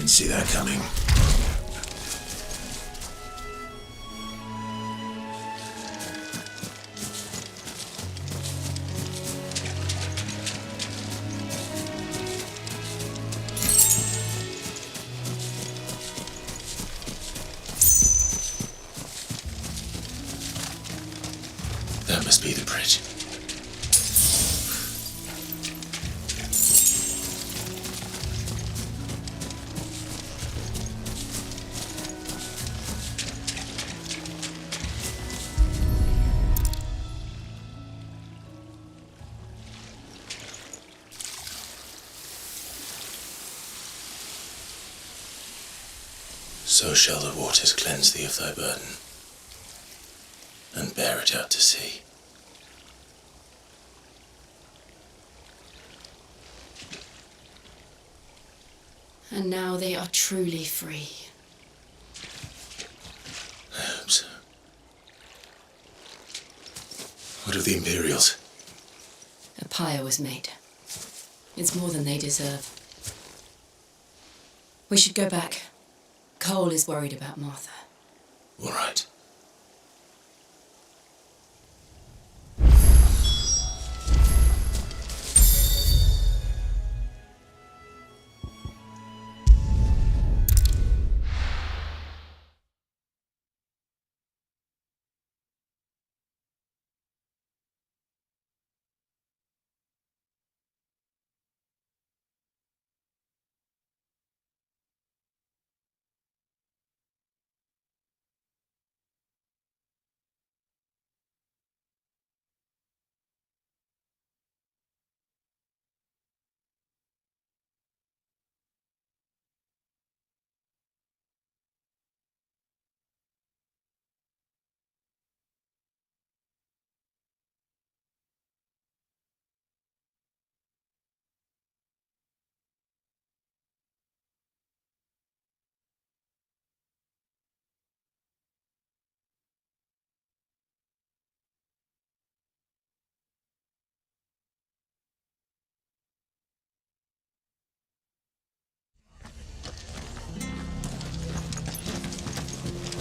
Didn't see that coming. That must be the bridge. So shall the waters cleanse thee of thy burden, and bear it out to sea. And now they are truly free. I hope so. What of the Imperials? A pyre was made. It's more than they deserve. We should go back. Cole is worried about Martha. All right.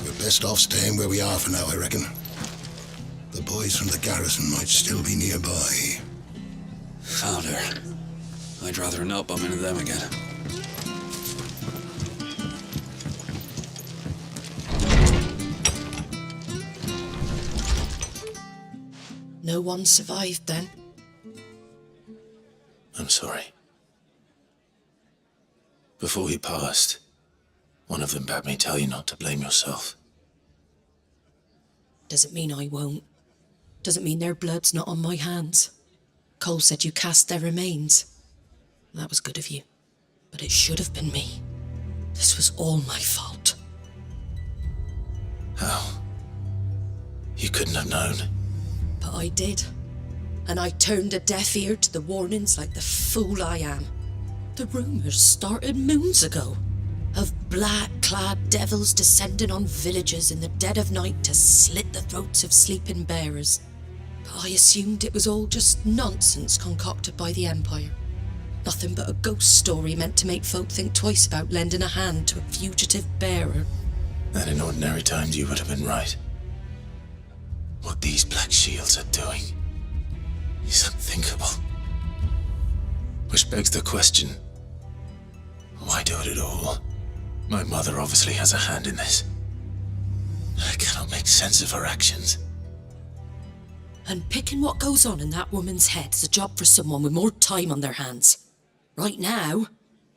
We're best off staying where we are for now, I reckon. The boys from the garrison might still be nearby. Found her. I'd rather not bump into them again. No one survived then? I'm sorry. Before he passed, one of them bade me tell you not to blame yourself. Doesn't mean I won't. Doesn't mean their blood's not on my hands. Cole said you cast their remains. That was good of you. But it should have been me. This was all my fault. How? You couldn't have known. But I did. And I turned a deaf ear to the warnings like the fool I am. The rumours started moons ago. Of black-clad devils descending on villages in the dead of night to slit the throats of sleeping bearers. But I assumed it was all just nonsense concocted by the Empire. Nothing but a ghost story meant to make folk think twice about lending a hand to a fugitive bearer. That in ordinary times you would have been right. What these Black Shields are doing is unthinkable. Which begs the question, why do it at all? My mother obviously has a hand in this. I cannot make sense of her actions. And picking what goes on in that woman's head is a job for someone with more time on their hands. Right now,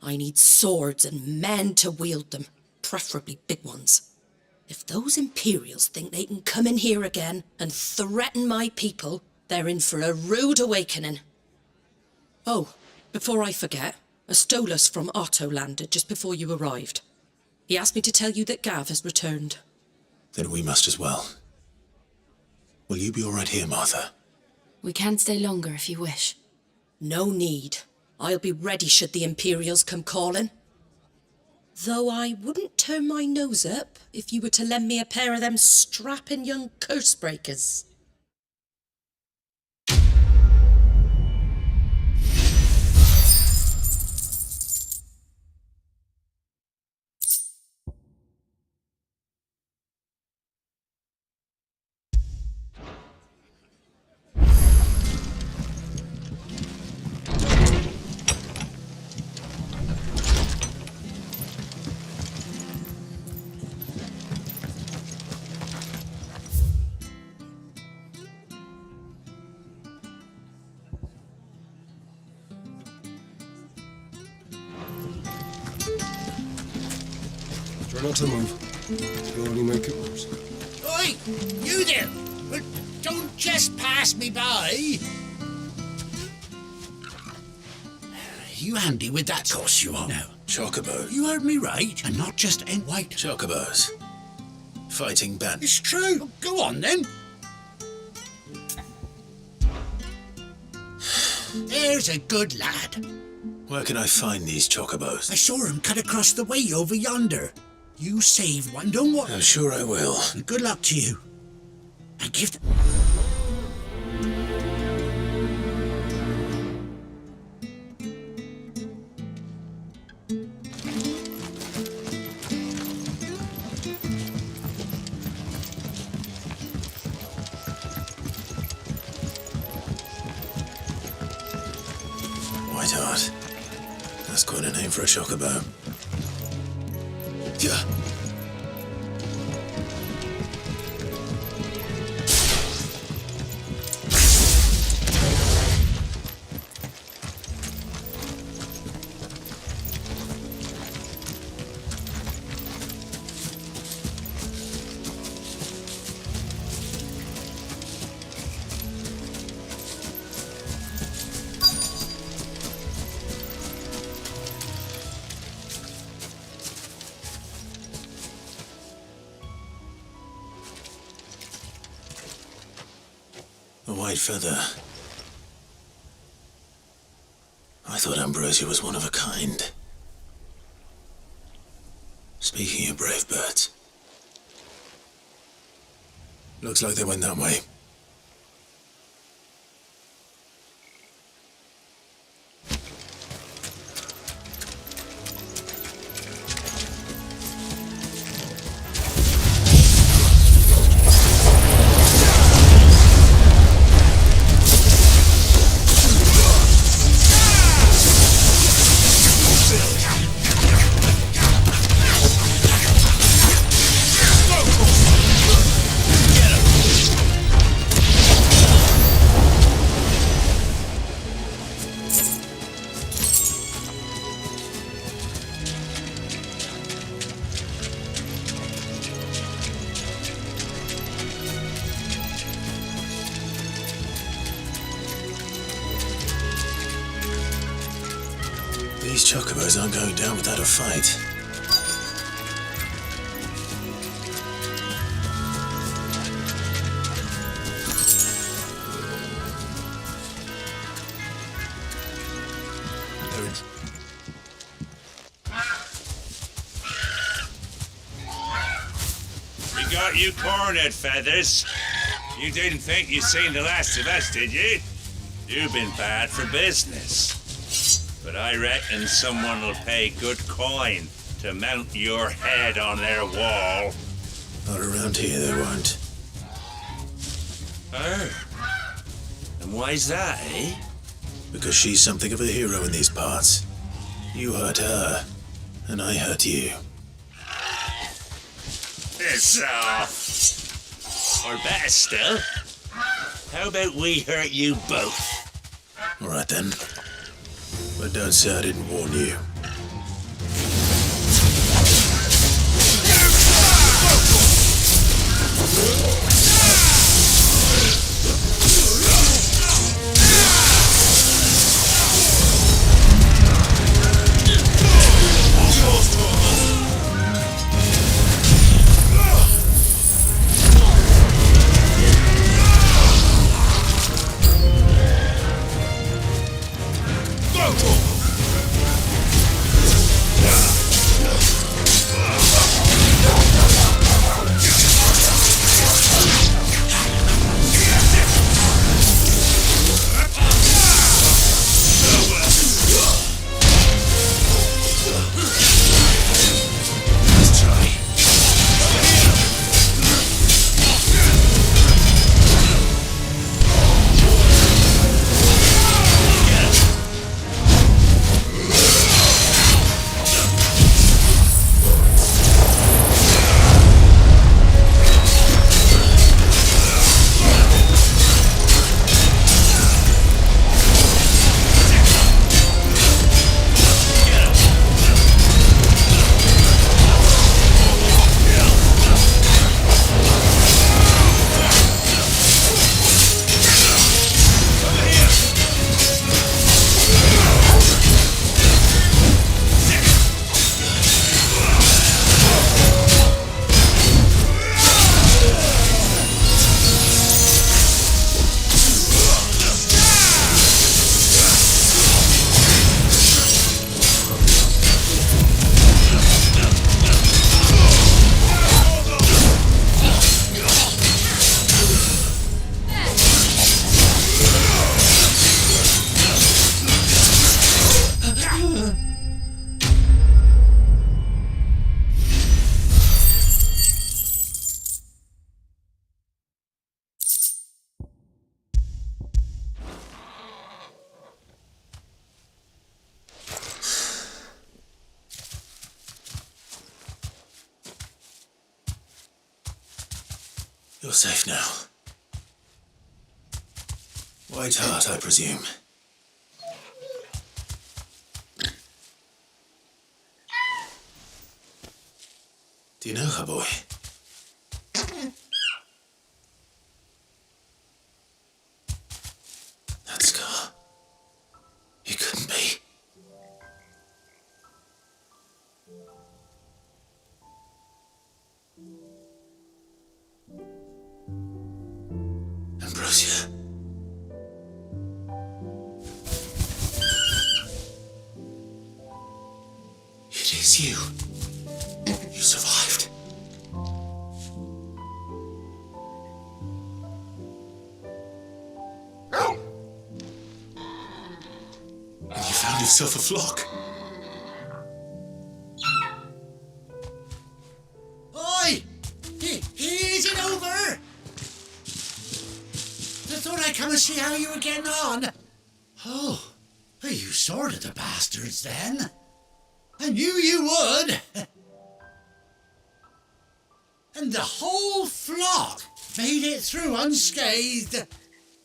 I need swords and men to wield them, preferably big ones. If those Imperials think they can come in here again and threaten my people, they're in for a rude awakening. Oh, before I forget, a Stolas from Otto landed just before you arrived. He asked me to tell you that Gav has returned. Then we must as well. Will you be all right here, Martha? We can stay longer if you wish. No need. I'll be ready should the Imperials come calling. Though I wouldn't turn my nose up if you were to lend me a pair of them strapping young curse breakers. Try not to move. You'll only make it worse. Oi! You there! Don't just pass me by! You handy with that? Of course you are. No. Chocobo. You heard me right, and not just in white. Chocobos. Fighting bandits. It's true. Go on then. There's a good lad. Where can I find these chocobos? I saw him cut across the way over yonder. You save one, don't worry. I'm sure I will. And good luck to you. And give them... Whiteheart. That's quite a name for a chocobo. Yeah. A white feather. I thought Ambrosia was one of a kind. Speaking of brave birds. Looks like they went that way. These chocobos aren't going down without a fight. We got you cornered, Feathers. You didn't think you'd seen the last of us, did you? You've been bad for business. But I reckon someone will pay good coin to mount your head on their wall. Not around here, they won't. Oh. And why's that, eh? Because she's something of a hero in these parts. You hurt her, and I hurt you. Piss off. Or better still, how about we hurt you both? All right then. But don't say I didn't warn you. You're safe now. White Hart, I presume. Do you know her, boy? That scar. It couldn't be. Ambrosia. It is you. You survived. And you found yourself a flock. Oi! Is it over? I thought I'd come and see how you were getting on. Oh, you sorted the bastards then. I knew you would. And the whole flock made it through unscathed.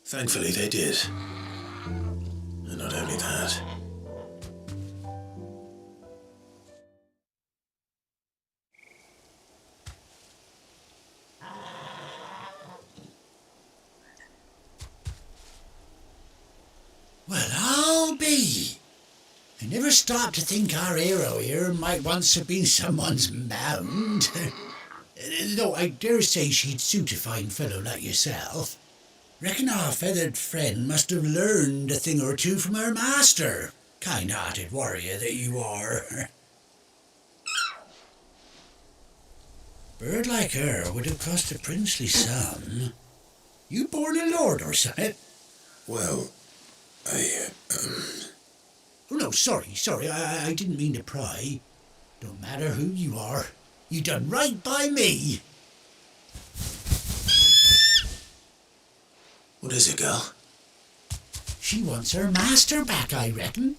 Thankfully, they did. And not only that. Well, I'll be. I never stopped to think our hero here might once have been someone's mound. Though I dare say she'd suit a fine fellow like yourself. Reckon our feathered friend must have learned a thing or two from her master. Kind-hearted warrior that you are. Bird like her would have cost a princely sum. You born a lord or something? Well, Oh, no, sorry. I didn't mean to pry. Don't matter who you are. You done right by me. What is it, girl? She wants her master back, I reckon.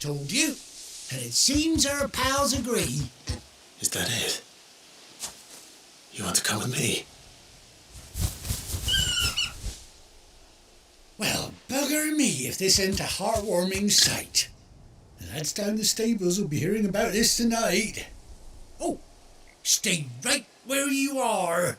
Told you. And it seems her pals agree. Is that it? You want to come with me? Well, bugger me if this ain't a heartwarming sight. The lads down the stables will be hearing about this tonight. Oh, stay right where you are.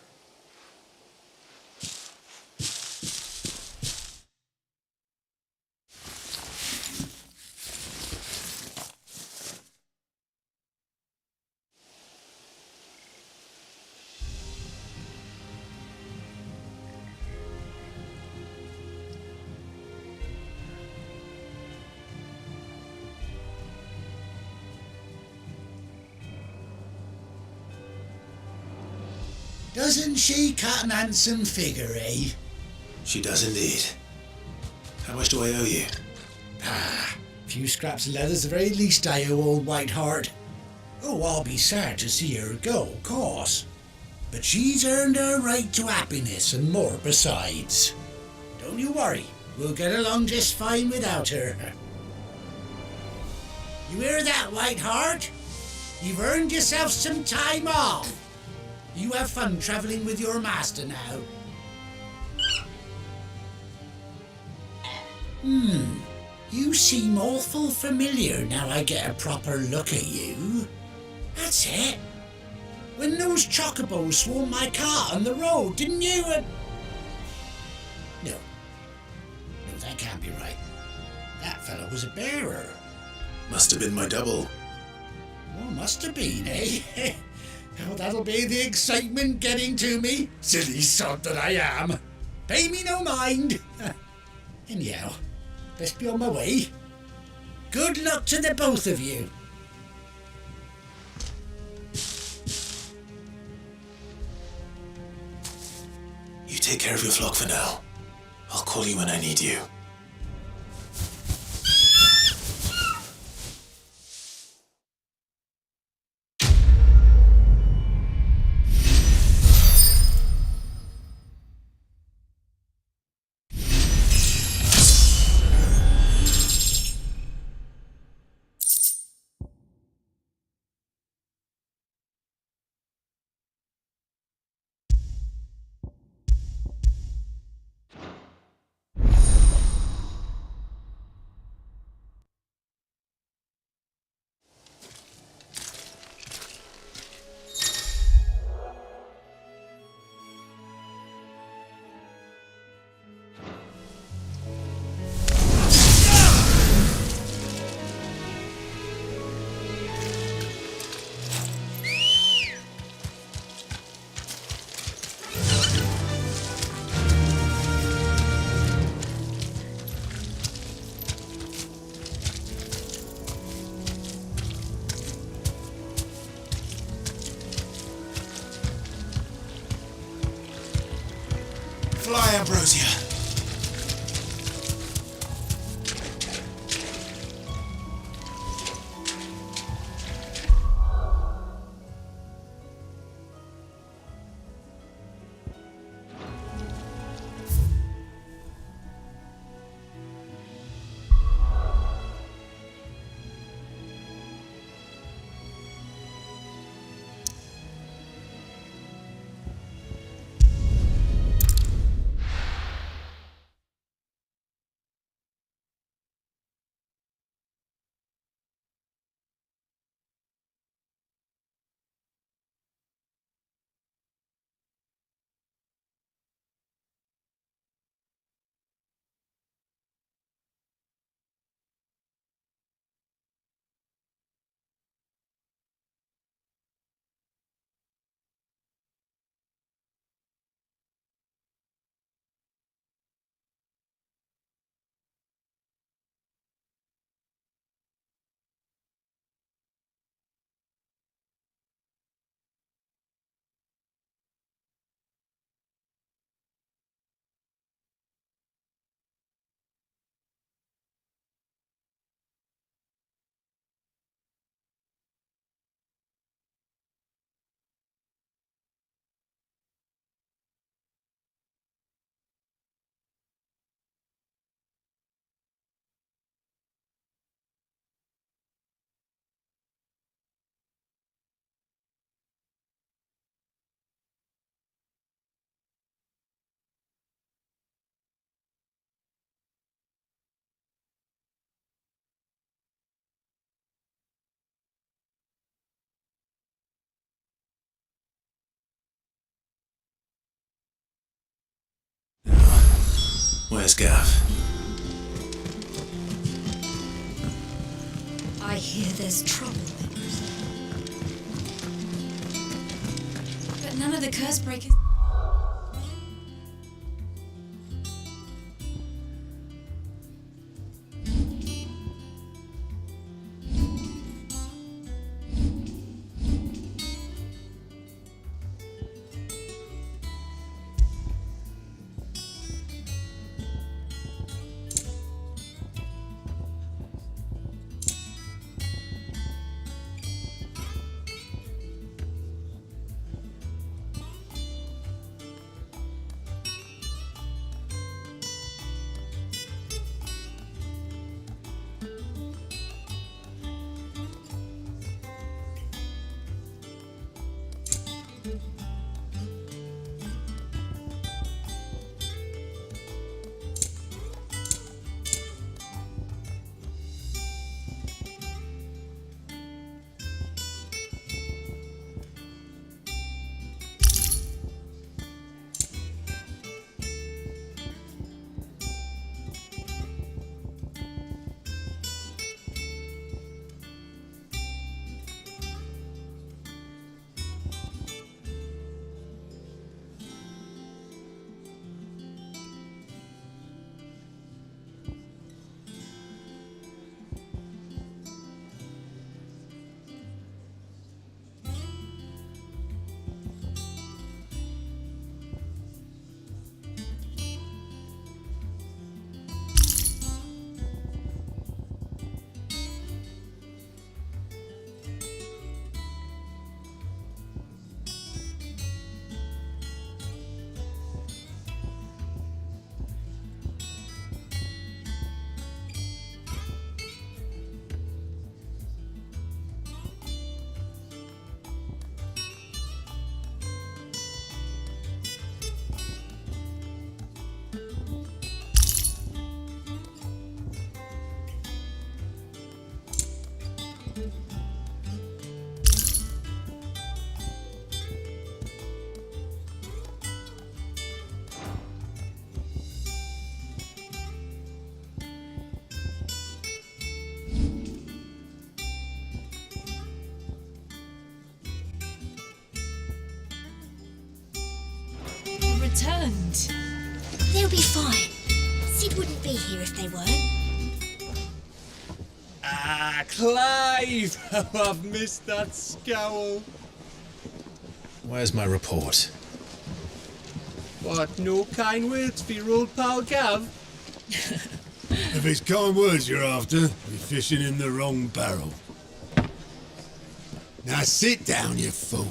Doesn't she cut an handsome figure, eh? She does indeed. How much do I owe you? A few scraps of leather's the very least I owe old White Hart. Oh, I'll be sad to see her go, of course. But she's earned her right to happiness and more besides. Don't you worry, we'll get along just fine without her. You hear that, White Hart? You've earned yourself some time off. You have fun travelling with your master now. You seem awful familiar now I get a proper look at you. That's it. When those chocobos swarmed my car on the road, didn't you? No, that can't be right. That fellow was a bearer. Must have been my double. Oh, must have been, eh? Oh, that'll be the excitement getting to me. Silly sod that I am. Pay me no mind. Anyhow, best be on my way. Good luck to the both of you. You take care of your flock for now. I'll call you when I need you. Hi, Ambrosia. Where's Gav? I hear there's trouble. But none of the curse breakers. Returned. They'll be fine. Sid wouldn't be here if they weren't. Ah, Clive! Oh, I've missed that scowl. Where's my report? What, no kind words for your old pal Gav? If it's kind words you're after, you're fishing in the wrong barrel. Now sit down, you fool.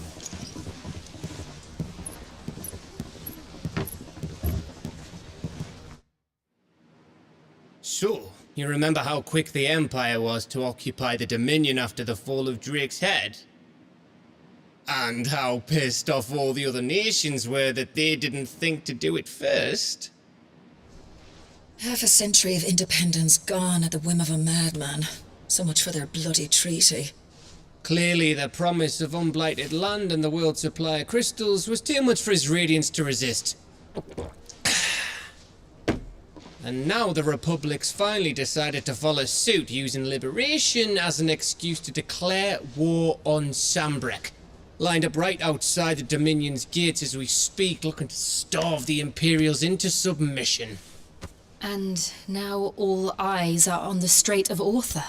So, you remember how quick the Empire was to occupy the Dominion after the fall of Drake's head? And how pissed off all the other nations were that they didn't think to do it first? Half a century of independence gone at the whim of a madman. So much for their bloody treaty. Clearly, the promise of unblighted land and the world's supply of crystals was too much for his radiance to resist. And now the Republic's finally decided to follow suit, using liberation as an excuse to declare war on Sambrek. Lined up right outside the Dominion's gates as we speak, looking to starve the Imperials into submission. And now all eyes are on the Strait of Author.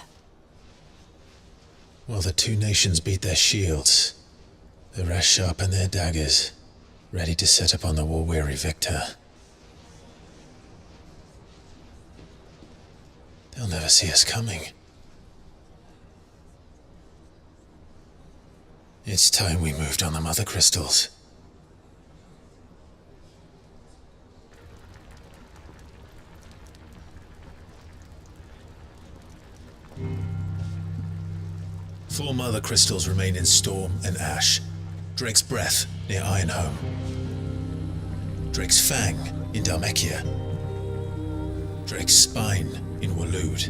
While the two nations beat their shields, the rest sharpen their daggers, ready to set upon the war-weary victor. They'll never see us coming. It's time we moved on the mother crystals. Four mother crystals remain in Storm and Ash. Drake's Breath near Ironhome. Drake's Fang in Dhalmekia. Drake's Spine in Waloed.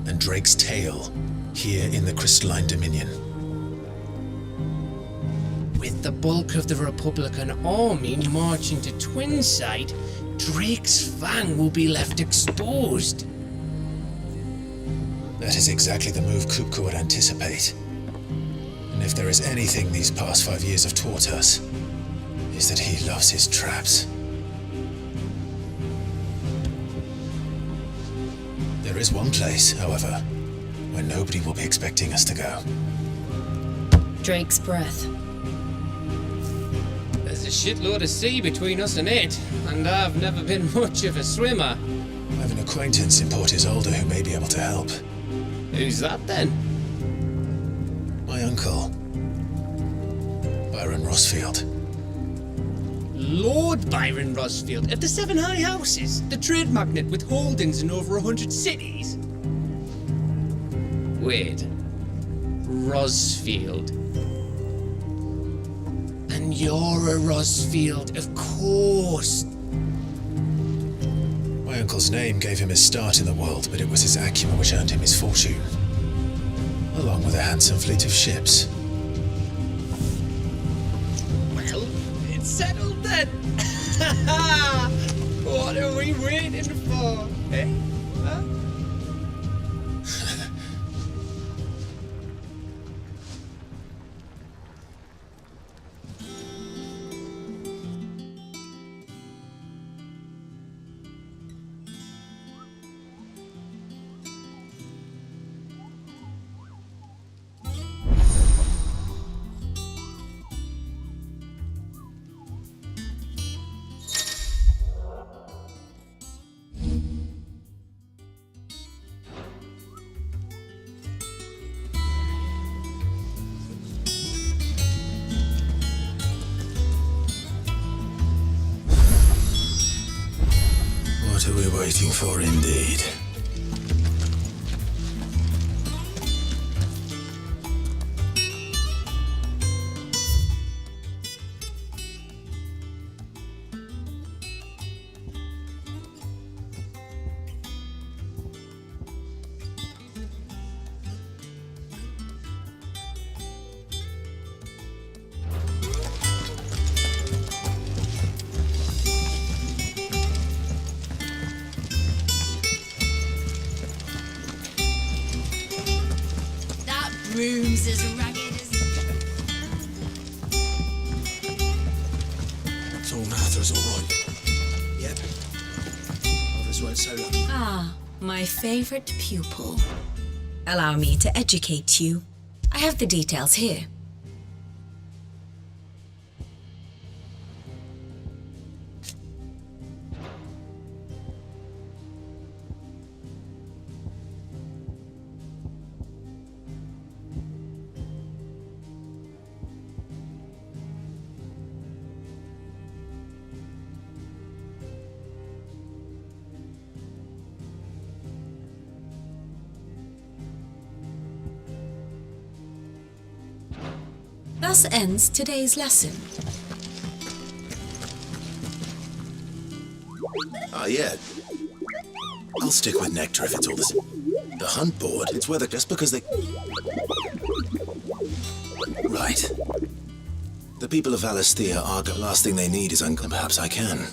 And Drake's Tail here in the Crystalline Dominion. With the bulk of the Republican army marching to Twinside, Drake's Fang will be left exposed. That is exactly the move Kupka would anticipate. And if there is anything these past 5 years have taught us, is that he loves his traps. There is one place, however, where nobody will be expecting us to go. Drake's Breath. There's a shitload of sea between us and it, and I've never been much of a swimmer. I have an acquaintance in Port Isolde who may be able to help. Who's that then? My uncle, Byron Rosfield. Lord Byron Rosfield of the Seven High Houses, the trade magnate with holdings in over 100 cities. Wait, Rosfield. And you're a Rosfield, of course. My uncle's name gave him his start in the world, but it was his acumen which earned him his fortune, along with a handsome fleet of ships. Well, it's settled then. What are we waiting for, eh? Huh? What are we waiting for, indeed? Room's as ragged as... So Martha's all right. Yep. Others went so lucky. Ah, my favorite pupil. Allow me to educate you. I have the details here. Thus ends today's lesson. Ah, yeah. I'll stick with nectar if it's all the same. The hunt board, it's whether just because they... Right. The people of Valisthea are the last thing they need is perhaps I can.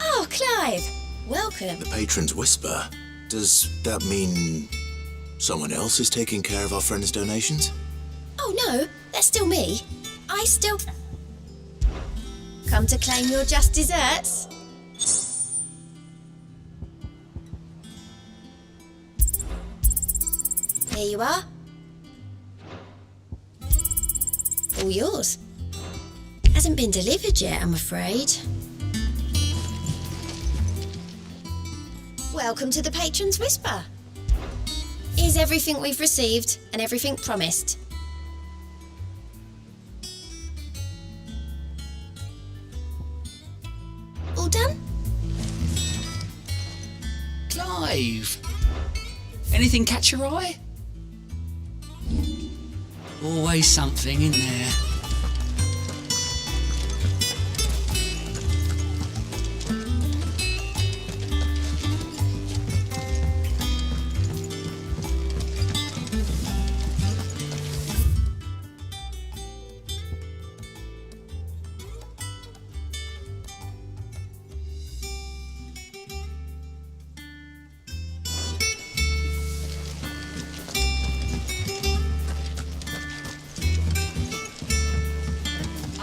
Oh, Clive. Welcome. The patron's whisper. Does that mean someone else is taking care of our friend's donations? Oh, no. That's still me. I still... Come to claim your just desserts? Here you are. All yours. Hasn't been delivered yet, I'm afraid. Welcome to the Patron's Whisper. Here's everything we've received and everything promised. All done? Clive! Anything catch your eye? Always something in there.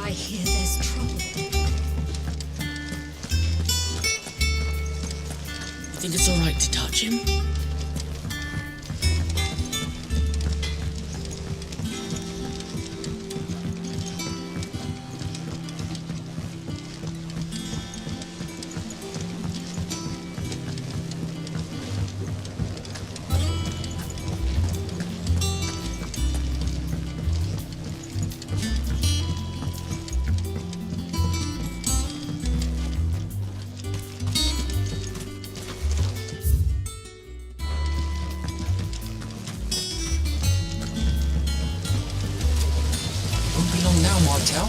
I hear there's trouble. You think it's alright to touch him? Won't be long now, Martel.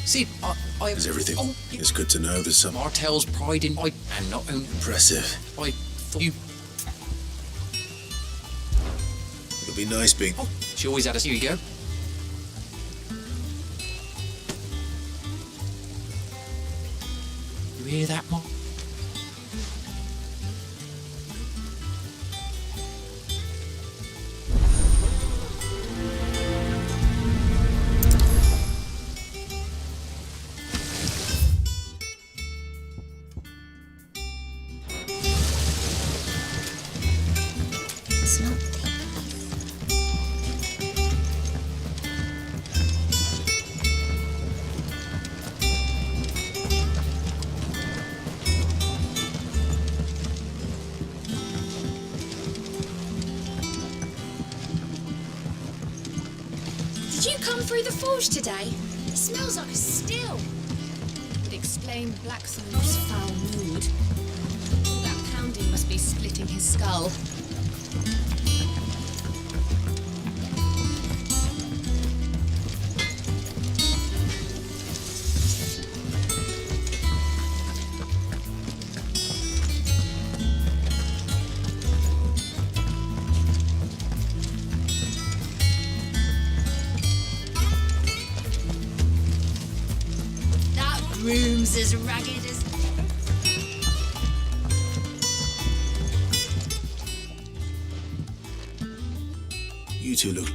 See, I... Is everything? Oh, It's good to know there's some... Martel's pride in... and not only... Impressive. I thought you... It'll be nice being... Oh, she always had us. Here you go. You hear that, Mark? It's not. Did you come through the forge today? It smells like a still. Would explain Blackthorn's foul mood. All that pounding must be splitting his skull. That room's as ragged as... You two look...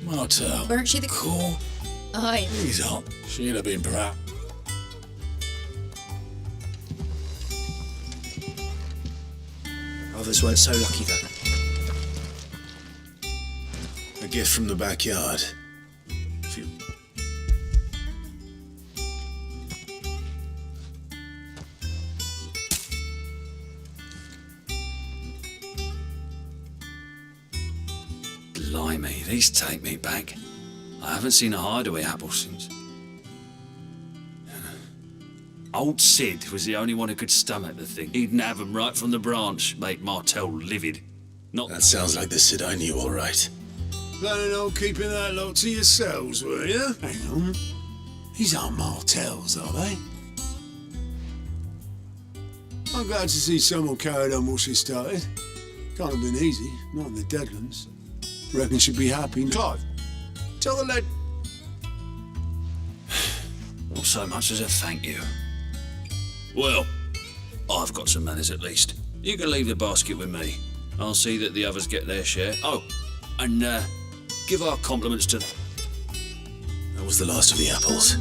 Martel. Weren't she the... Cool. Aye. He's on. She'd have been proud. Others weren't so lucky, though. A gift from the backyard. Phew. Blimey, these take me back. I haven't seen a hideaway apple since. Old Sid was the only one who could stomach the thing. He'd have 'em right from the branch, made Martel livid. Not That sounds like the Sid I knew, all right. Planning on keeping that lot to yourselves, were you? Hang on. These aren't Martels, are they? I'm glad to see someone carried on what she started. Can't have been easy, not in the Deadlands. Reckon she'd be happy. Clive, tell the lad... not so much as a thank you. Well, I've got some manners at least. You can leave the basket with me. I'll see that the others get their share. Oh, and give our compliments to... That was the last of the apples.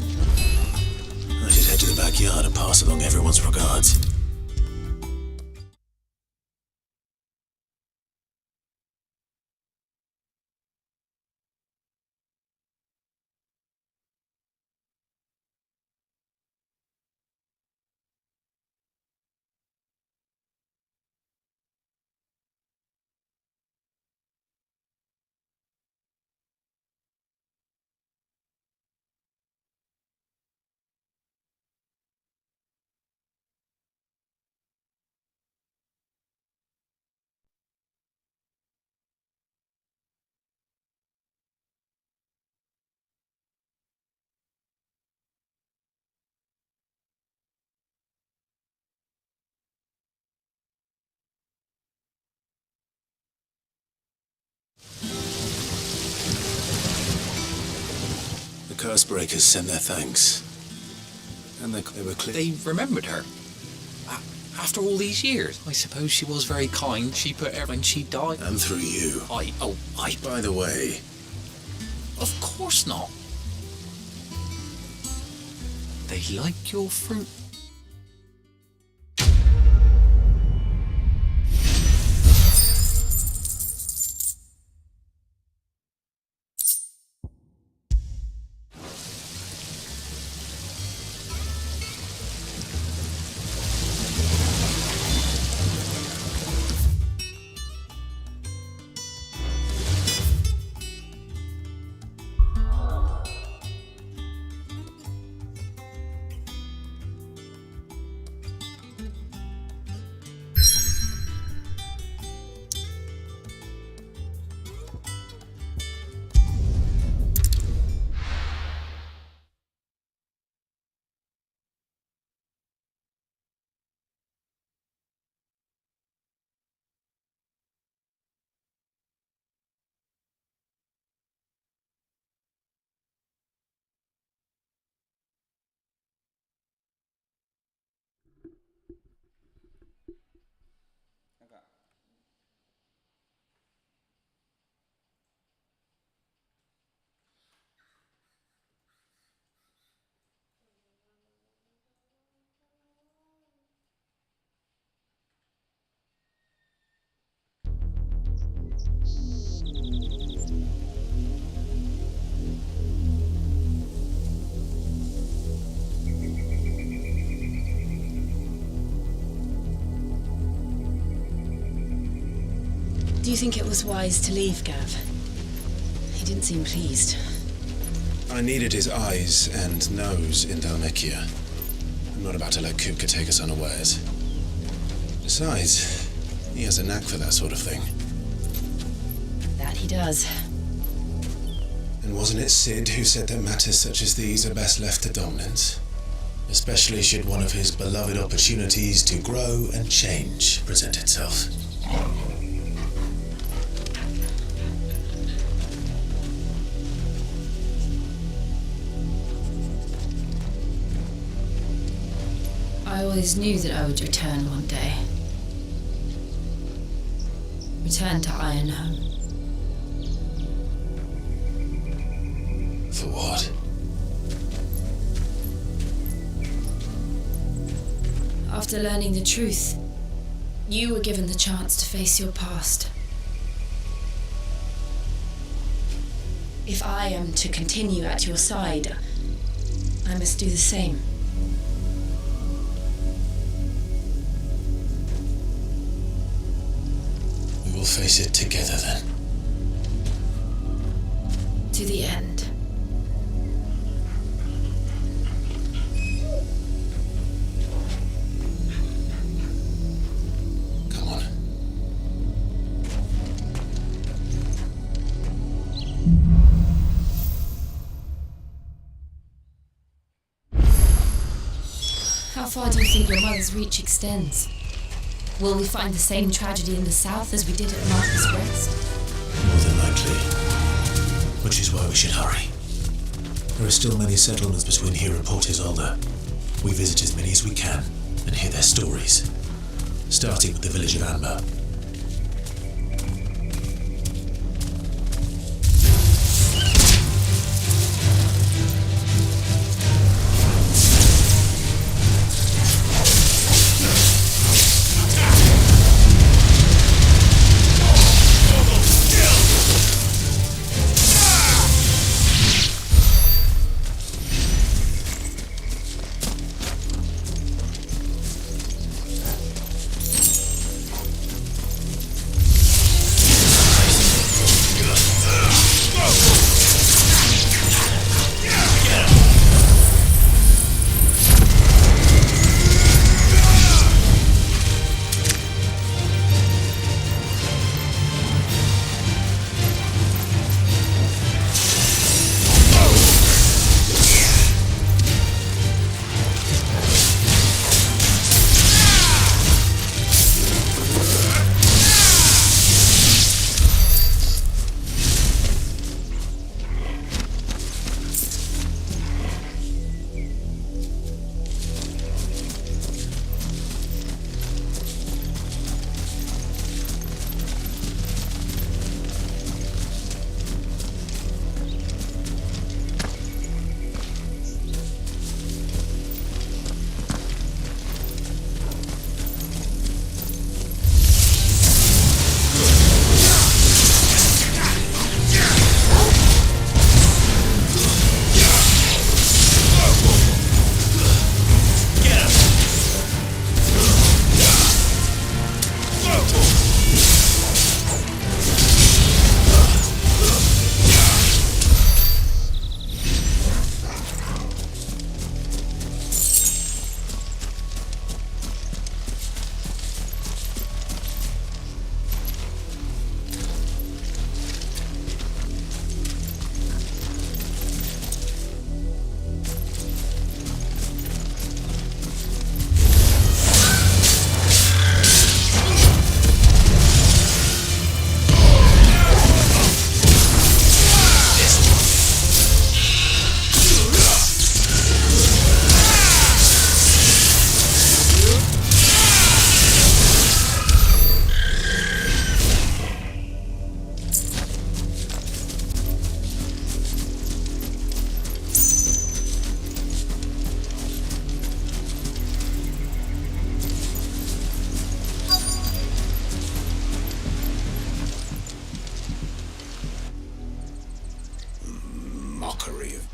I should head to the backyard and pass along everyone's regards. The curse breakers sent their thanks. And they were clear. They remembered her. After all these years, I suppose she was very kind. She put her when she died. And through you. By the way... Of course not. They like your fruit. Do you think it was wise to leave, Gav? He didn't seem pleased. I needed his eyes and nose in Dalmekia. I'm not about to let Kupka take us unawares. Besides, he has a knack for that sort of thing. That he does. And wasn't it Sid who said that matters such as these are best left to dominance? Especially should one of his beloved opportunities to grow and change present itself. I always knew that I would return one day. Return to Ironhome. For what? After learning the truth, you were given the chance to face your past. If I am to continue at your side, I must do the same. We will face it together then. To the end. Come on. How far do you think your mother's reach extends? Will we find the same tragedy in the south as we did at Martha's Rest? More than likely. Which is why we should hurry. There are still many settlements between here and Port Isolde. We visit as many as we can and hear their stories. Starting with the village of Amber.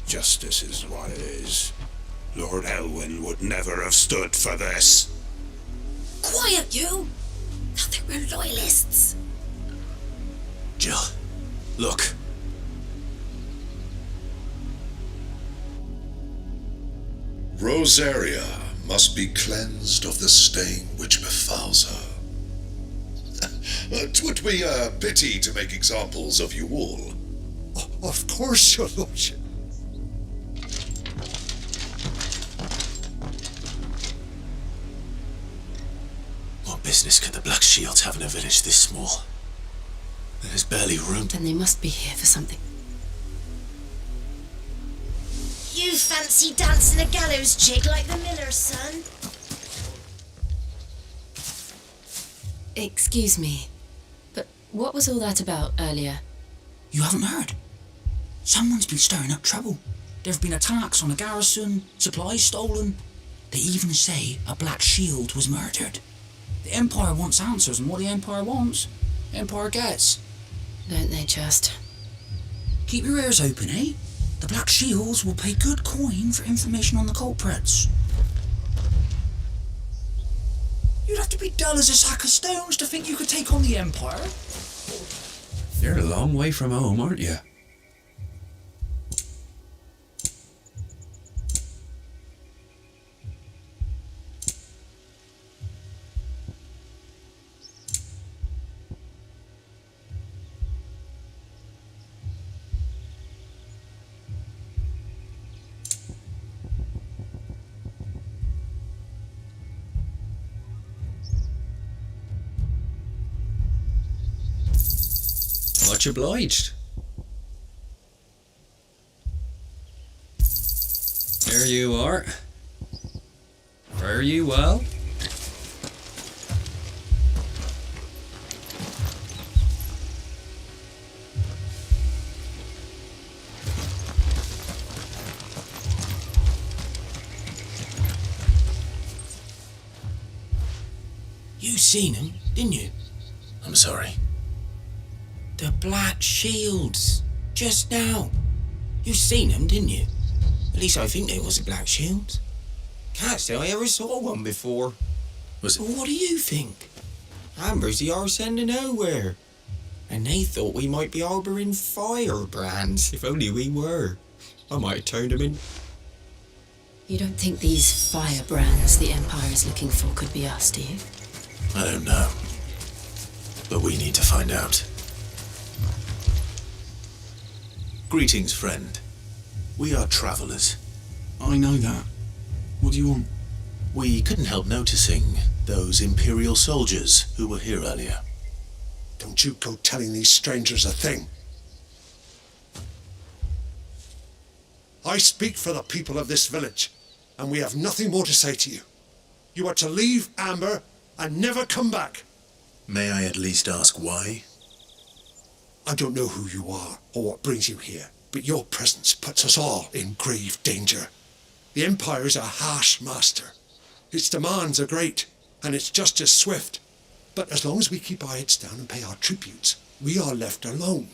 Justice is what it is. Lord Elwyn would never have stood for this. Quiet, you! Thought they were loyalists. Jill, look. Rosaria must be cleansed of the stain which befouls her. 'Twould be a pity to make examples of you all. Of course, your lordship. What business can the Black Shields have in a village this small? There's barely room. Then they must be here for something. You fancy dancing a gallows jig like the miller's son? Excuse me, but what was all that about earlier? You haven't heard? Someone's been stirring up trouble. There have been attacks on the garrison, supplies stolen. They even say a Black Shield was murdered. The Empire wants answers, and what the Empire wants, the Empire gets. Don't they just? Keep your ears open, eh? The Black Shields will pay good coin for information on the culprits. You'd have to be dull as a sack of stones to think you could take on the Empire. You're a long way from home, aren't you? Much obliged. There you are. Fare you well. You seen him, didn't you? I'm sorry. The Black Shields. Just now. You seen them, didn't you? At least I think they was the Black Shields. Can't say I ever saw one before. Was it? Well, what do you think? Amber's the arse end of nowhere. And they thought we might be harbouring firebrands. If only we were. I might have turned them in. You don't think these firebrands the Empire is looking for could be us, do you? I don't know. But we need to find out. Greetings, friend. We are travellers. I know that. What do you want? We couldn't help noticing those Imperial soldiers who were here earlier. Don't you go telling these strangers a thing. I speak for the people of this village, and we have nothing more to say to you. You are to leave Amber and never come back. May I at least ask why? I don't know who you are or what brings you here, but your presence puts us all in grave danger. The Empire is a harsh master. Its demands are great, and its justice swift. But as long as we keep our heads down and pay our tributes, we are left alone.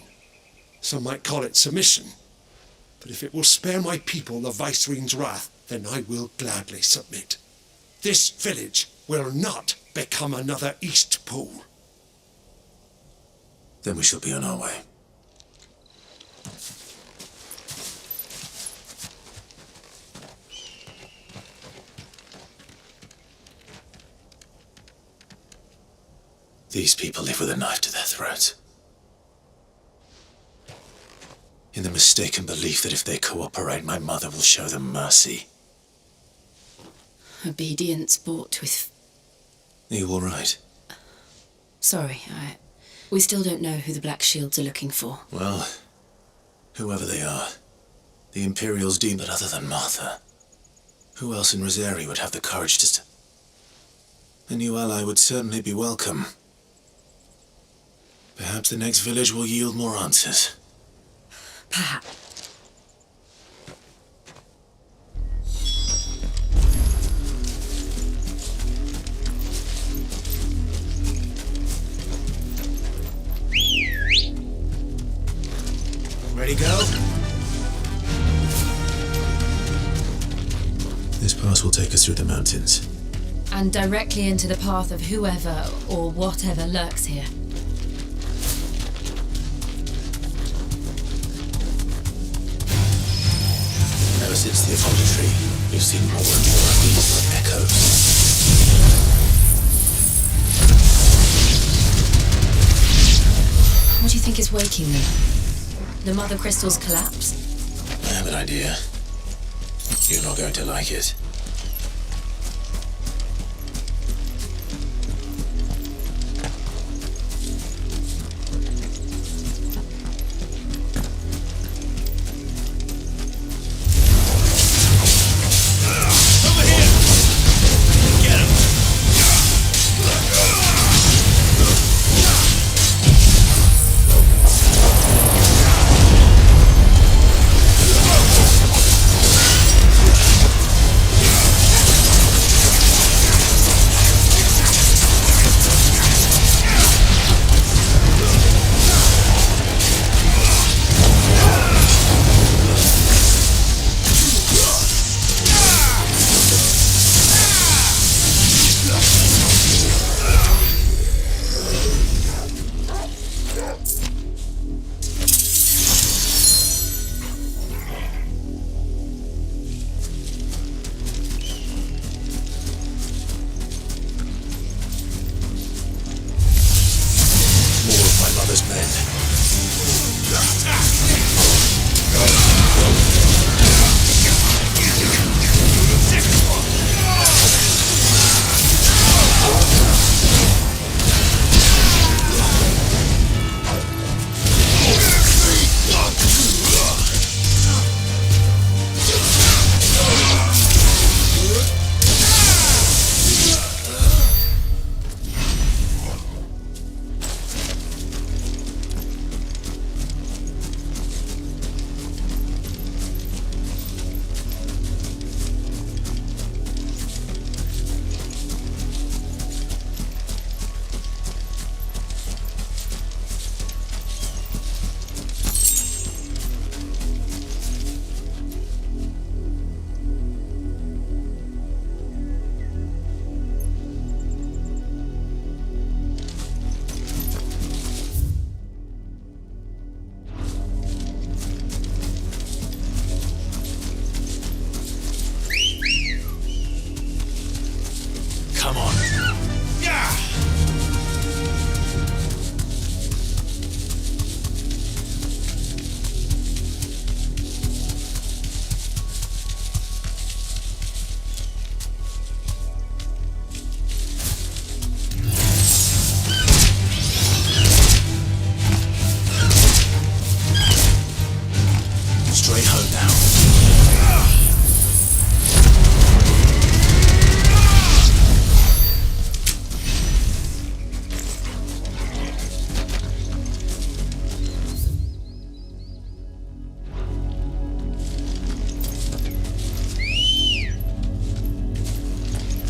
Some might call it submission. But if it will spare my people the Viceroy's wrath, then I will gladly submit. This village will not become another Eastpool. Then we shall be on our way. These people live with a knife to their throats. In the mistaken belief that if they cooperate, my mother will show them mercy. Obedience bought with... Are you all right? Sorry, we still don't know who the Black Shields are looking for. Well, whoever they are, the Imperials deem that other than Martha. Who else in Rosari would have the courage to... A new ally would certainly be welcome. Perhaps the next village will yield more answers. Perhaps. Ready, go? This pass will take us through the mountains. And directly into the path of whoever or whatever lurks here. Ever since the apology, we've seen more and more of these echoes. What do you think is waking them? The Mother Crystal's collapse? I have an idea. You're not going to like it. father's men. Come on. Straight home now.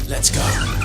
Let's go.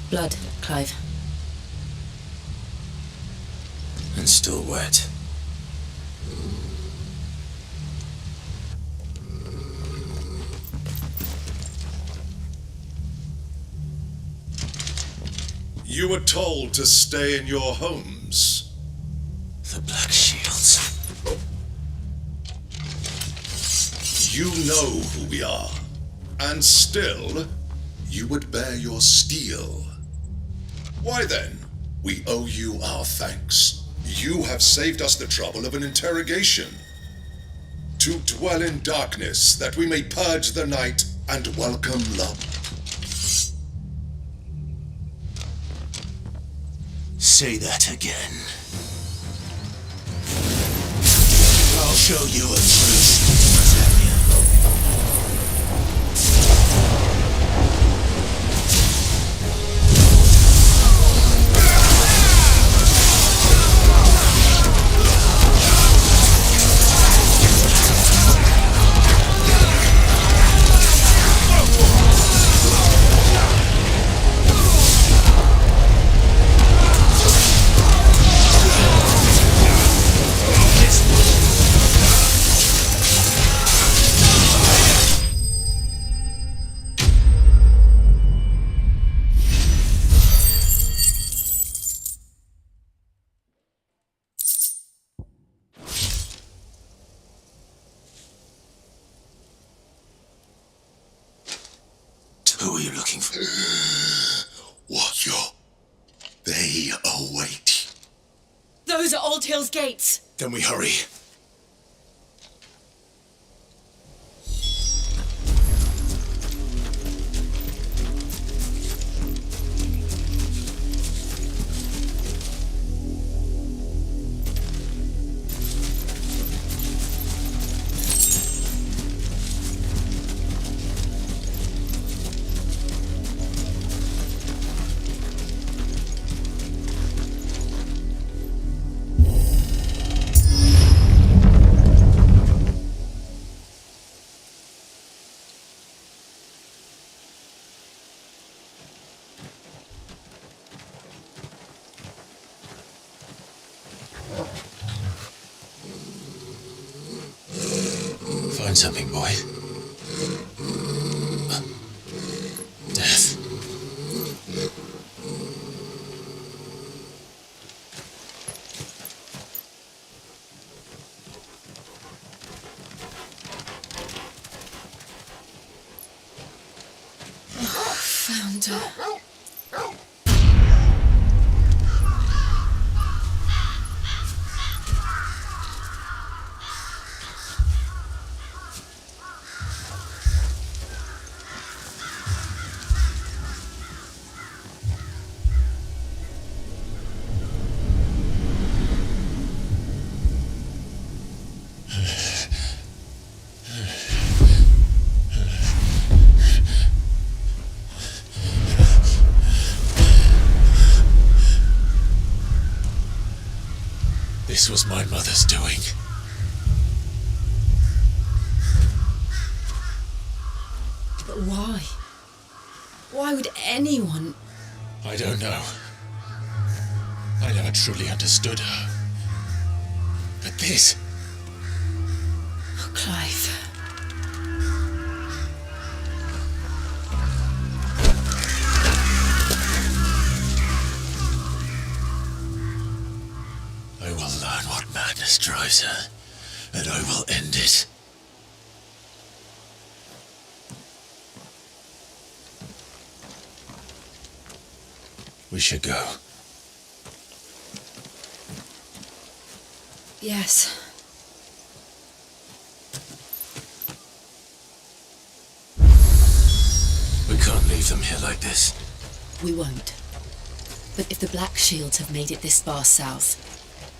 Blood, Clive. And still wet. You were told to stay in your homes. The Black Shields. You know who we are. And still, you would bear your steel. Why then, we owe you our thanks. You have saved us the trouble of an interrogation. To dwell in darkness, that we may purge the night and welcome love. Say that again. I'll show you a truth. Who are you looking for? What they await. Those are Old Hill's gates. Then we hurry. Find something, boy. Death. Found her. This was my mother's doing. But why? Why would anyone... I don't know. I never truly understood her. But this... Oh, Clive. I will learn what madness drives her, and I will end it. We should go. Yes. We can't leave them here like this. We won't. But if the Black Shields have made it this far south,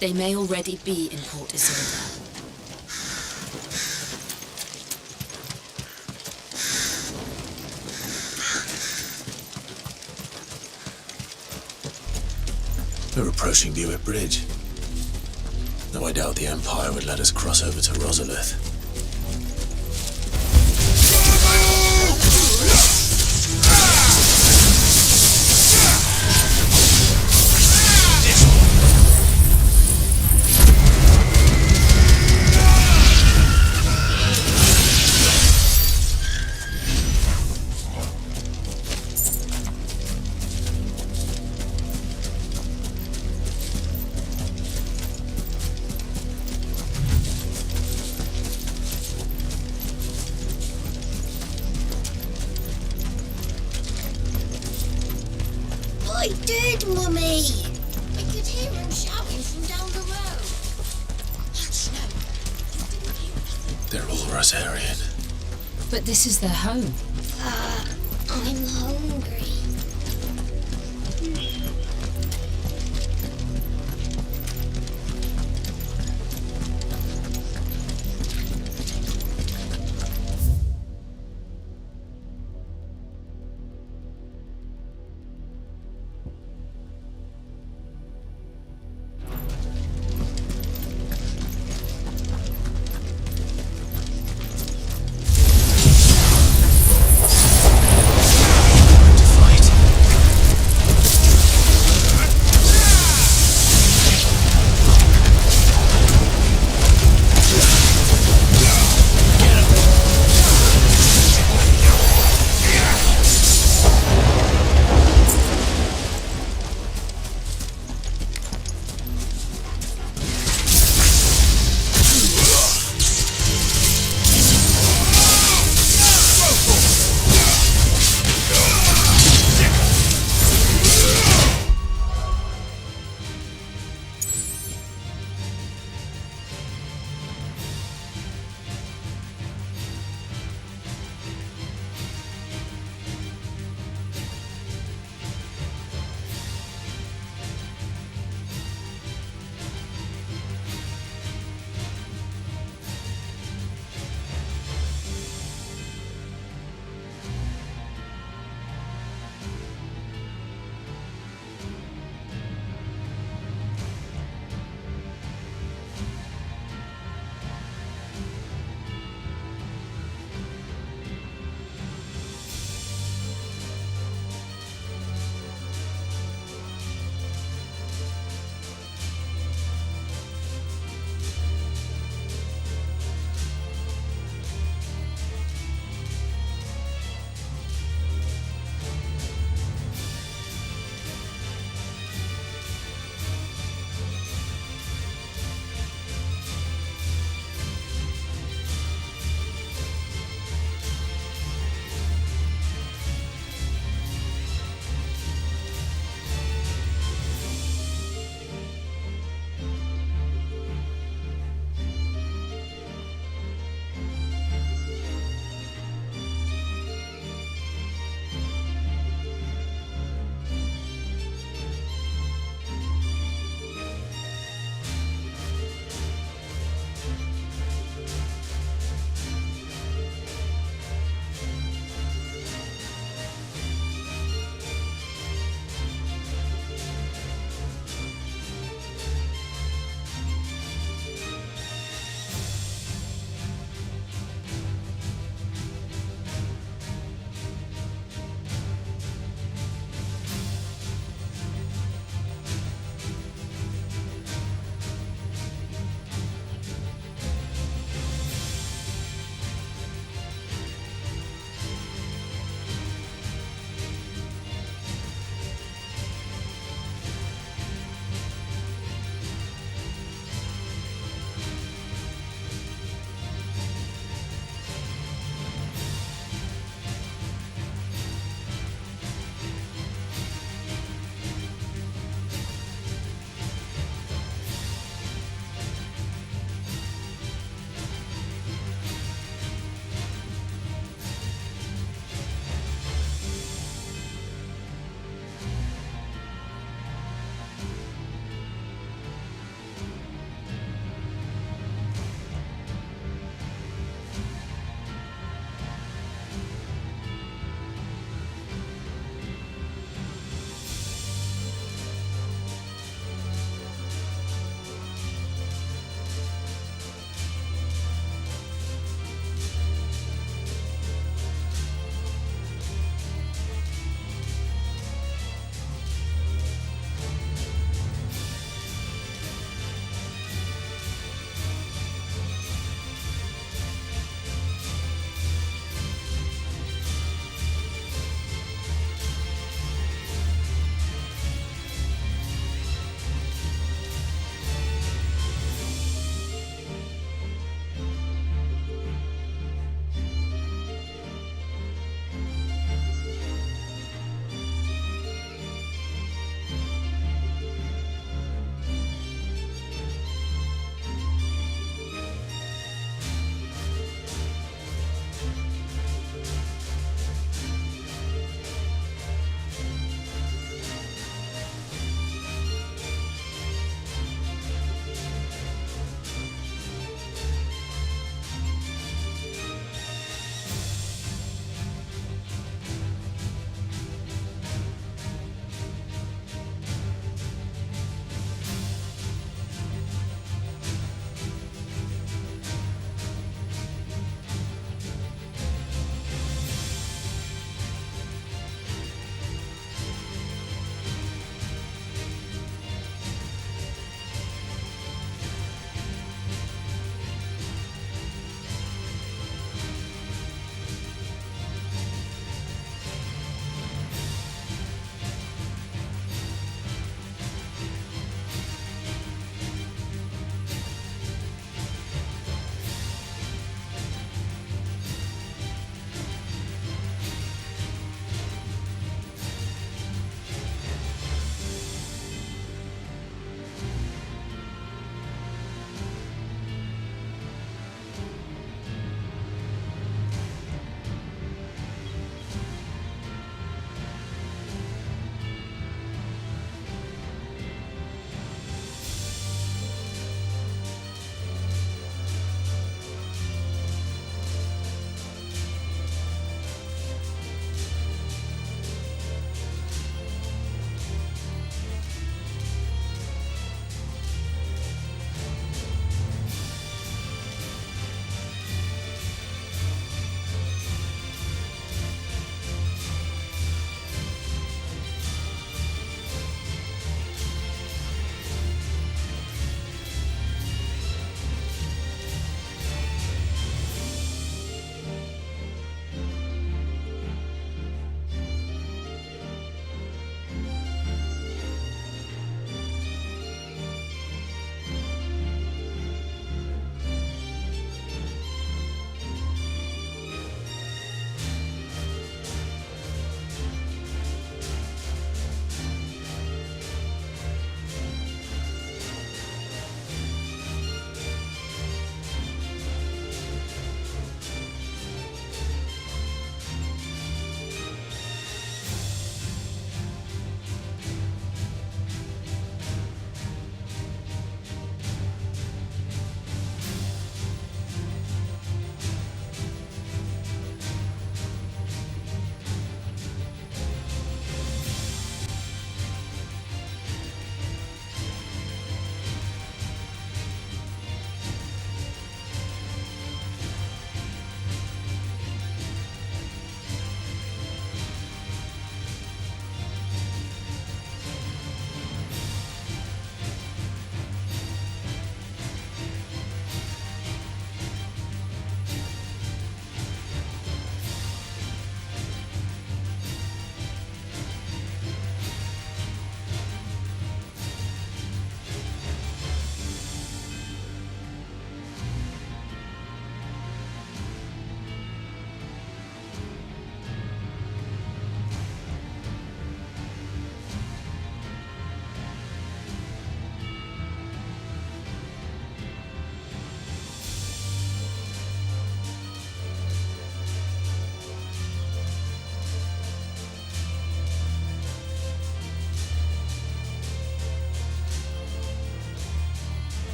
they may already be in Port Isolde. We're approaching Buick Bridge. Though I doubt the Empire would let us cross over to Rosalith. I did, Mummy. I could hear him shouting from down the road. Hush, no. Didn't hear nothing. They're all Rosarian. But this is their home. I'm hungry.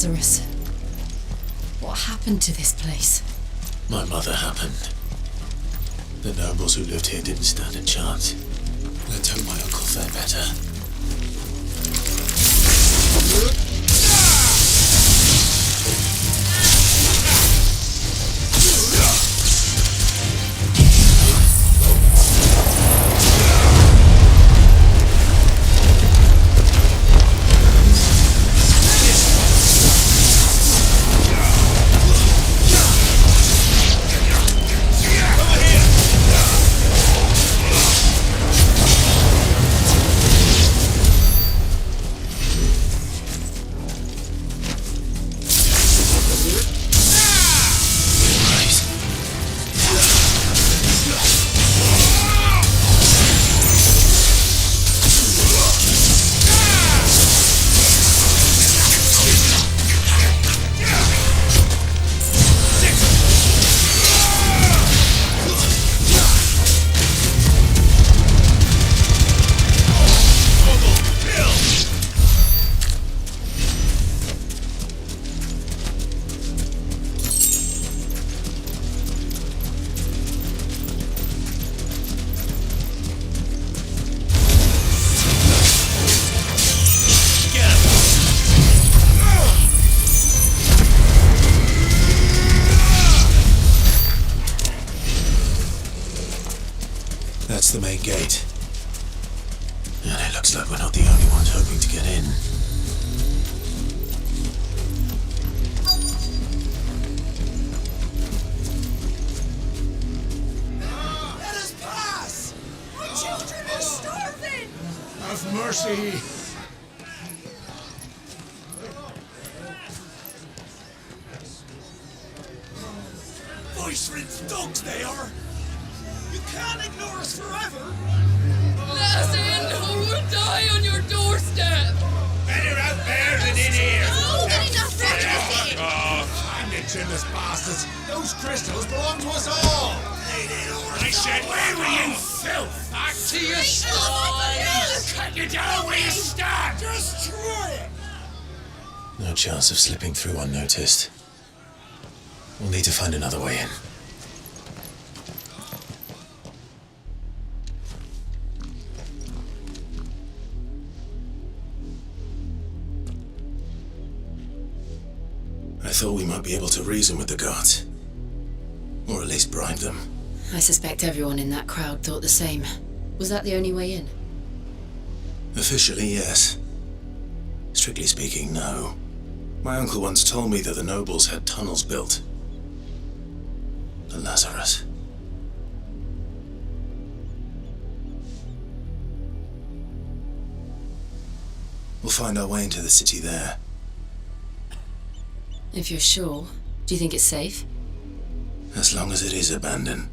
Lazarus. What happened to this place? My mother happened. The nobles who lived here didn't stand a chance. Let's hope my uncle fared better. That's the main gate. And it looks like we're not the only ones hoping to get in. Let us pass! Our children are starving! Have mercy! Voice-rinsed dogs they are! You can't ignore us forever! Let us in or we'll die on your doorstep! Better out there than in here. Oh, get enough for Find it, chinless bastards! Those crystals belong to us all! I said, where were you, filth? Back to your sties! Cut you down where you stand. Destroy it! No chance of slipping through unnoticed. We'll need to find another way in. I thought we might be able to reason with the guards. Or at least bribe them. I suspect everyone in that crowd thought the same. Was that the only way in? Officially, yes. Strictly speaking, no. My uncle once told me that the nobles had tunnels built. The Lazarus. We'll find our way into the city there. If you're sure, do you think it's safe? As long as it is abandoned.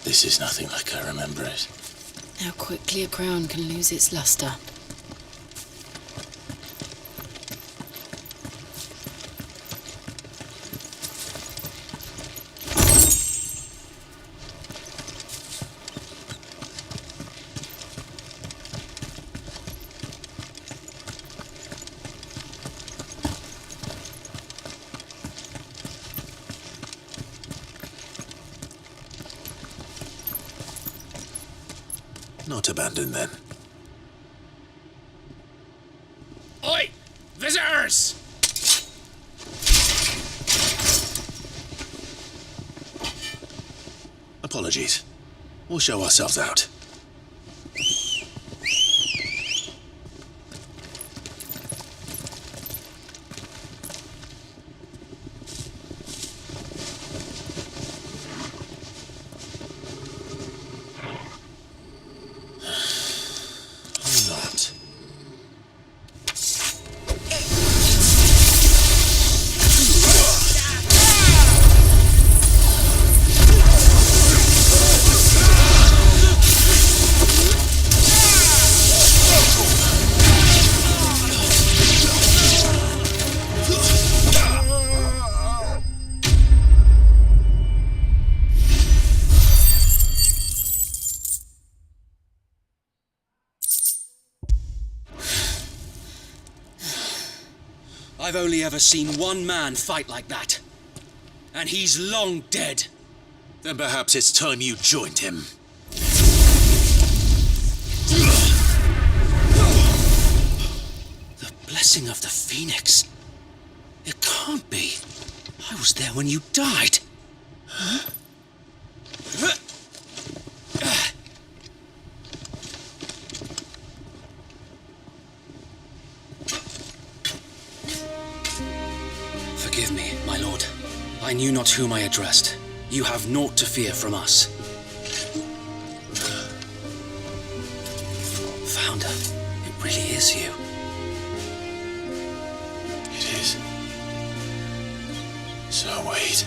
This is nothing like I remember it. How quickly a crown can lose its luster. Not abandoned then. Oi! Visitors! Apologies. We'll show ourselves out. Not. I've only ever seen one man fight like that. And he's long dead. Then perhaps it's time you joined him. The blessing of the Phoenix. It can't be. I was there when you died. Huh? Forgive me, my lord. I knew not whom I addressed. You have naught to fear from us. Founder, it really is you. It is. So wait.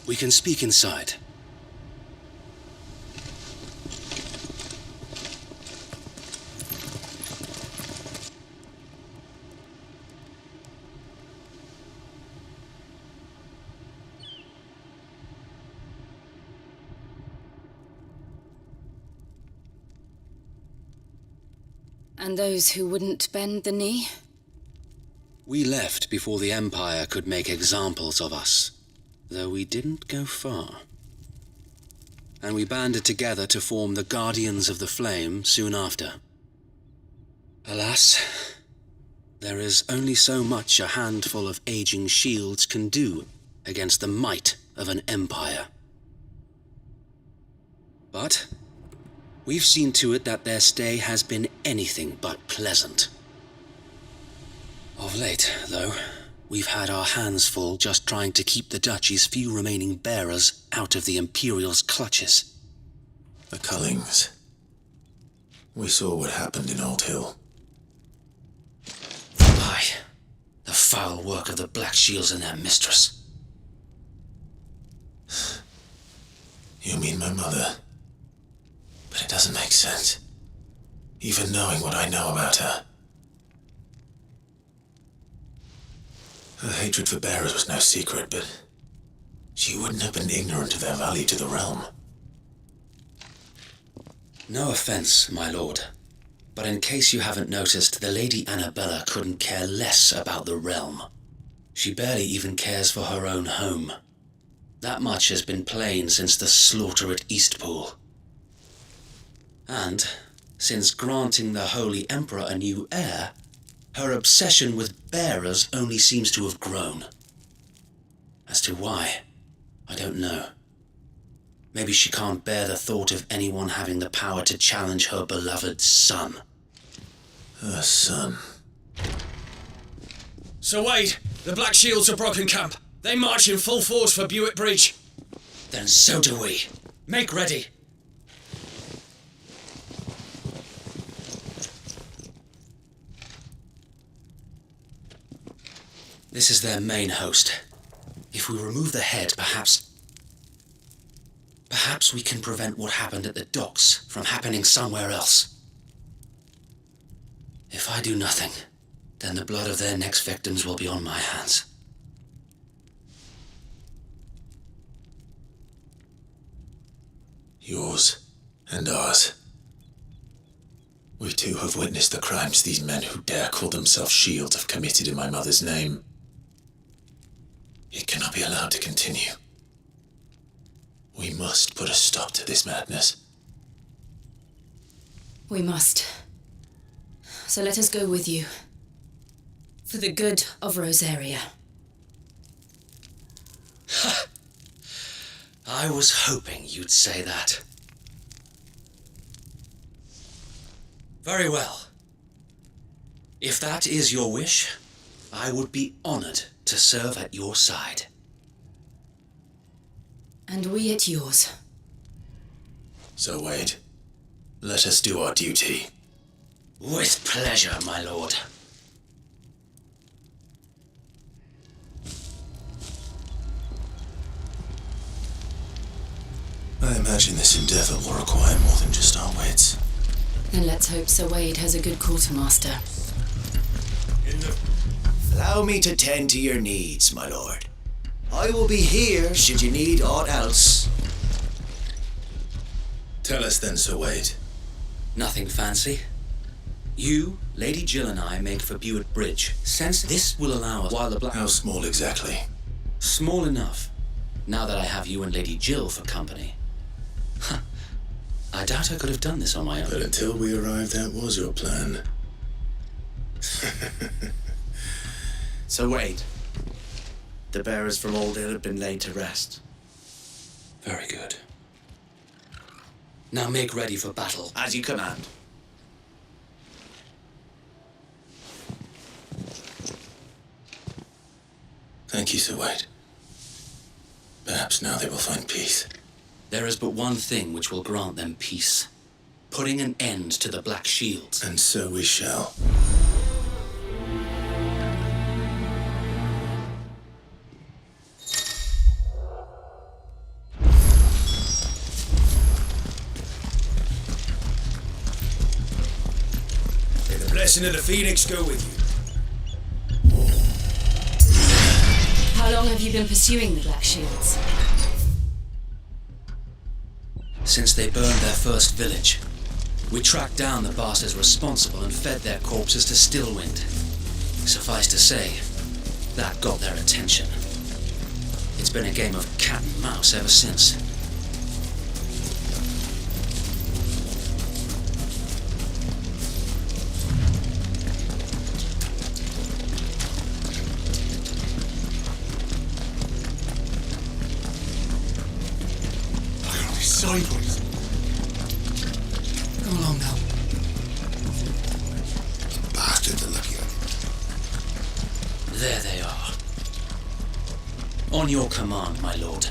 We can speak inside. And those who wouldn't bend the knee? We left before the Empire could make examples of us. Though we didn't go far. And we banded together to form the Guardians of the Flame soon after. Alas, there is only so much a handful of aging shields can do against the might of an empire. But we've seen to it that their stay has been anything but pleasant. Of late, though, we've had our hands full just trying to keep the Duchy's few remaining bearers out of the Imperial's clutches. The Cullings. We saw what happened in Old Hill. Aye, the foul work of the Black Shields and their mistress. You mean my mother? But it doesn't make sense. Even knowing what I know about her. Her hatred for bearers was no secret, but she wouldn't have been ignorant of their value to the realm. No offense, my lord, but in case you haven't noticed, the Lady Annabella couldn't care less about the realm. She barely even cares for her own home. That much has been plain since the slaughter at Eastpool. And, since granting the Holy Emperor a new heir, her obsession with bearers only seems to have grown. As to why, I don't know. Maybe she can't bear the thought of anyone having the power to challenge her beloved son. Her son? Sir Wade, the Black Shields have broken camp. They march in full force for Buick Bridge. Then so do we. Make ready. This is their main host. If we remove the head, perhaps we can prevent what happened at the docks from happening somewhere else. If I do nothing, then the blood of their next victims will be on my hands. Yours and ours. We too have witnessed the crimes these men who dare call themselves Shields have committed in my mother's name. It cannot be allowed to continue. We must put a stop to this madness. We must. So let us go with you. For the good of Rosaria. I was hoping you'd say that. Very well. If that is your wish, I would be honored to serve at your side. And we at yours. So, Wade, let us do our duty. With pleasure, my lord. I imagine this endeavor will require more than just our wits. Then let's hope Sir Wade has a good quartermaster. Allow me to tend to your needs, my lord. I will be here should you need aught else. Tell us then, Sir Wade. Nothing fancy. You, Lady Jill and I make for Buett Bridge. Since this will allow us while the black... How small exactly? Small enough. Now that I have you and Lady Jill for company. I doubt I could have done this on my own. But until we arrived, that was your plan. So Wade, the bearers from Oldale have been laid to rest. Very good. Now make ready for battle. As you command. Thank you, Sir Wade. Perhaps now they will find peace. There is but one thing which will grant them peace. Putting an end to the Black Shields. And so we shall. May the blessing of the Phoenix go with you. How long have you been pursuing the Black Shields? Since they burned their first village, we tracked down the bastards responsible and fed their corpses to Stillwind. Suffice to say, that got their attention. It's been a game of cat and mouse ever since. Sideways. Come along now. Bastards are lucky. There they are. On your command, my lord.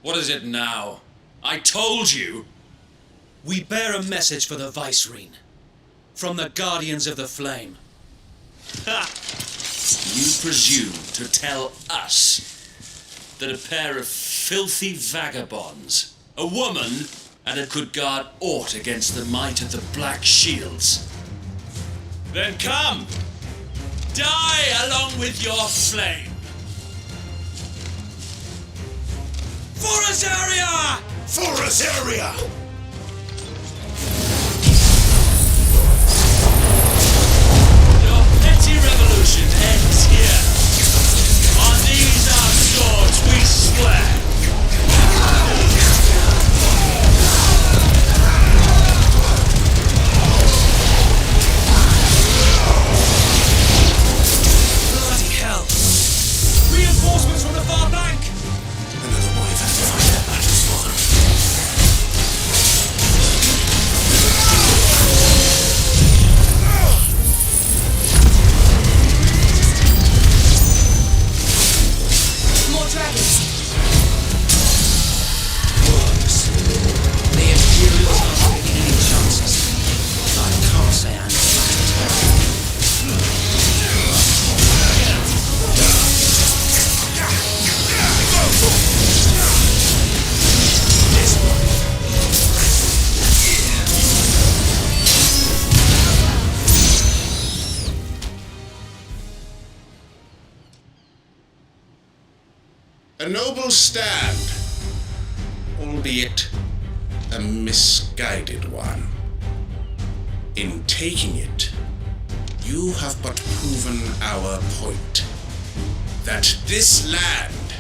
What is it now? I told you! We bear a message for the Vicereine. From the Guardians of the Flame. Ha! You presume to tell us that a pair of filthy vagabonds, a woman, and it could guard aught against the might of the Black Shields? Then come! Die along with your flame! For Rosaria! For Rosaria! Revolution ends here. On these our swords we swear. Bloody hell! Reinforcements from the far bank. Another wave had to fight their battles for them. A noble stand, albeit a misguided one. In taking it, you have but proven our point, that this land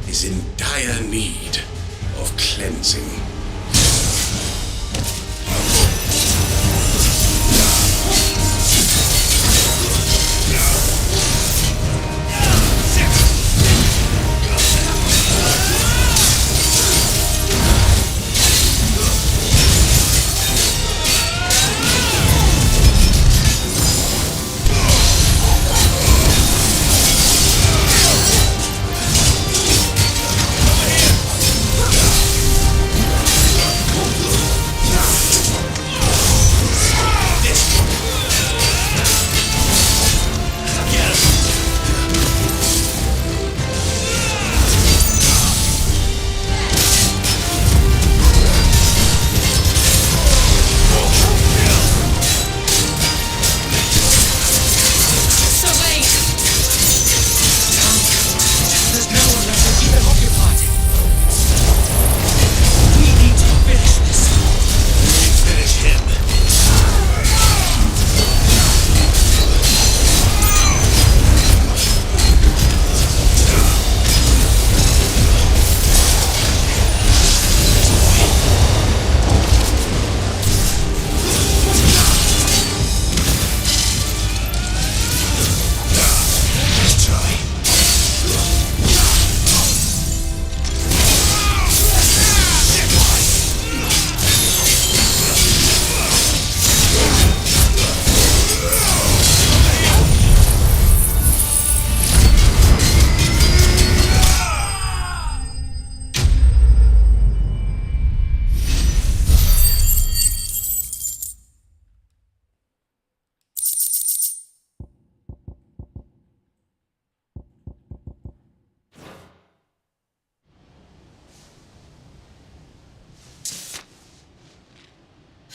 is in dire need of cleansing.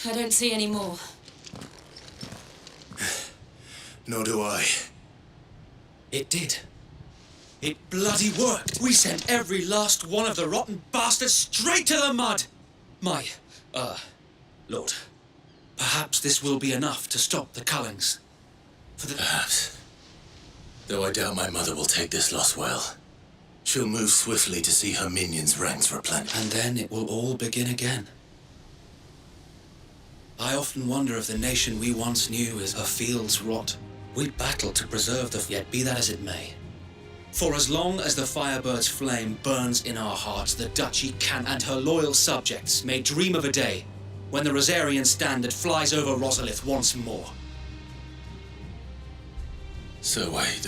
I don't see any more. Nor do I. It did. It bloody worked. We sent every last one of the rotten bastards straight to the mud. Lord, perhaps this will be enough to stop the Cullings. Perhaps. Though I doubt my mother will take this loss well. She'll move swiftly to see her minions' ranks replenished. And then it will all begin again. I often wonder if the nation we once knew is a field's rot. We battle to preserve yet be that as it may. For as long as the Firebird's flame burns in our hearts, the Duchy can and her loyal subjects may dream of a day when the Rosarian standard flies over Rosalith once more. So wait,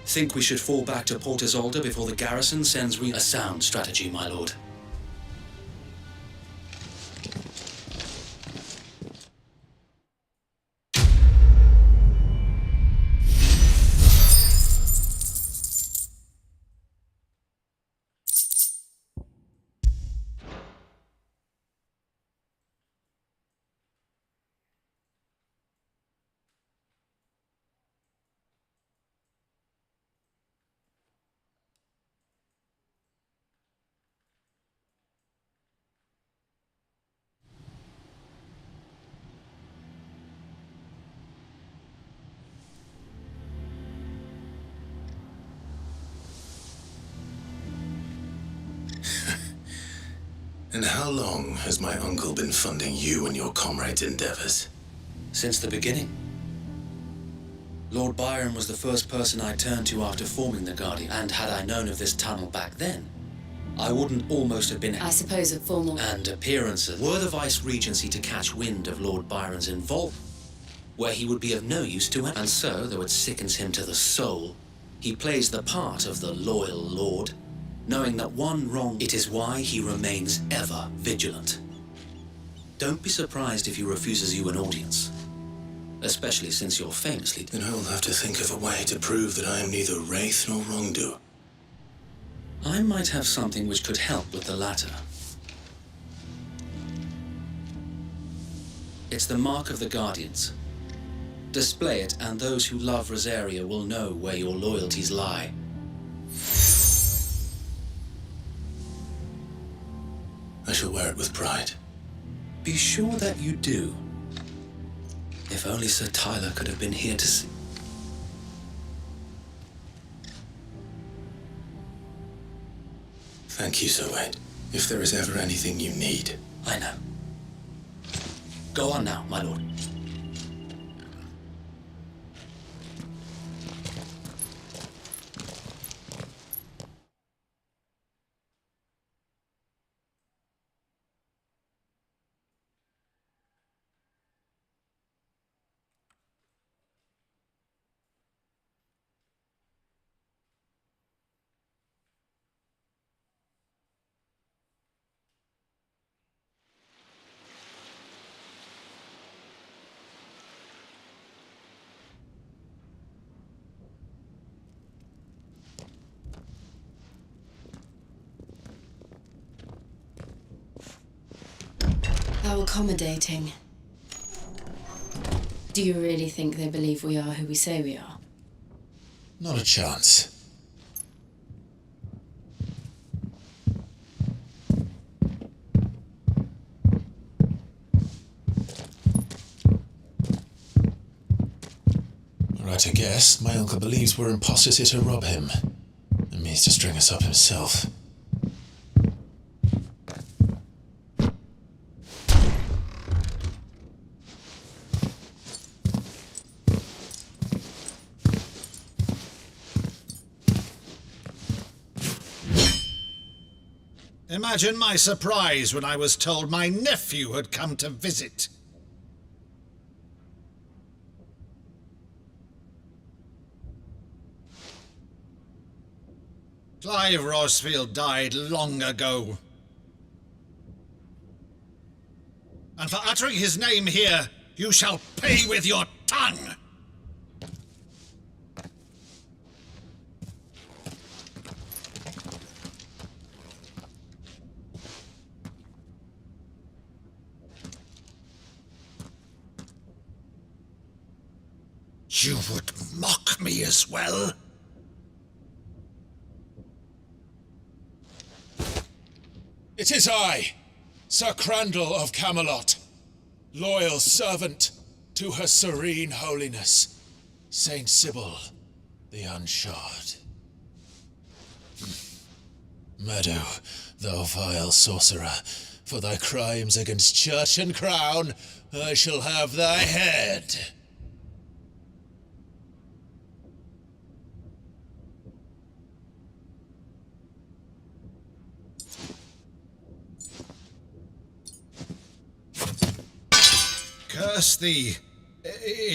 think we should fall back to Port Isolde before the garrison sends a sound strategy, my lord. And how long has my uncle been funding you and your comrades' endeavors? Since the beginning. Lord Byron was the first person I turned to after forming the Guardian, and had I known of this tunnel back then, I wouldn't almost have been... I suppose a formal... And appearances. Were the Vice-Regency to catch wind of Lord Byron's involvement, where he would be of no use to it, and so, though it sickens him to the soul, he plays the part of the loyal lord, knowing that one wrong, it is why he remains ever vigilant. Don't be surprised if he refuses you an audience, especially since you're famously... Then I will have to think of a way to prove that I am neither wraith nor wrongdoer. I might have something which could help with the latter. It's the mark of the Guardians. Display it, and those who love Rosaria will know where your loyalties lie. I shall wear it with pride. Be sure that you do. If only Sir Tyler could have been here to see. Thank you, Sir Wade. If there is ever anything you need. I know. Go on now, my lord. How accommodating. Do you really think they believe we are who we say we are? Not a chance. Right to guess, my uncle believes we're imposters here to rob him, and means to string us up himself. Imagine my surprise when I was told my nephew had come to visit. Clive Rosfield died long ago. And for uttering his name here, you shall pay with your tongue! You would mock me as well? It is I, Sir Crandall of Camelot, loyal servant to Her Serene Holiness, Saint Sybil the Unshod. Meadow, thou vile sorcerer, for thy crimes against church and crown, I shall have thy head. Curse thee,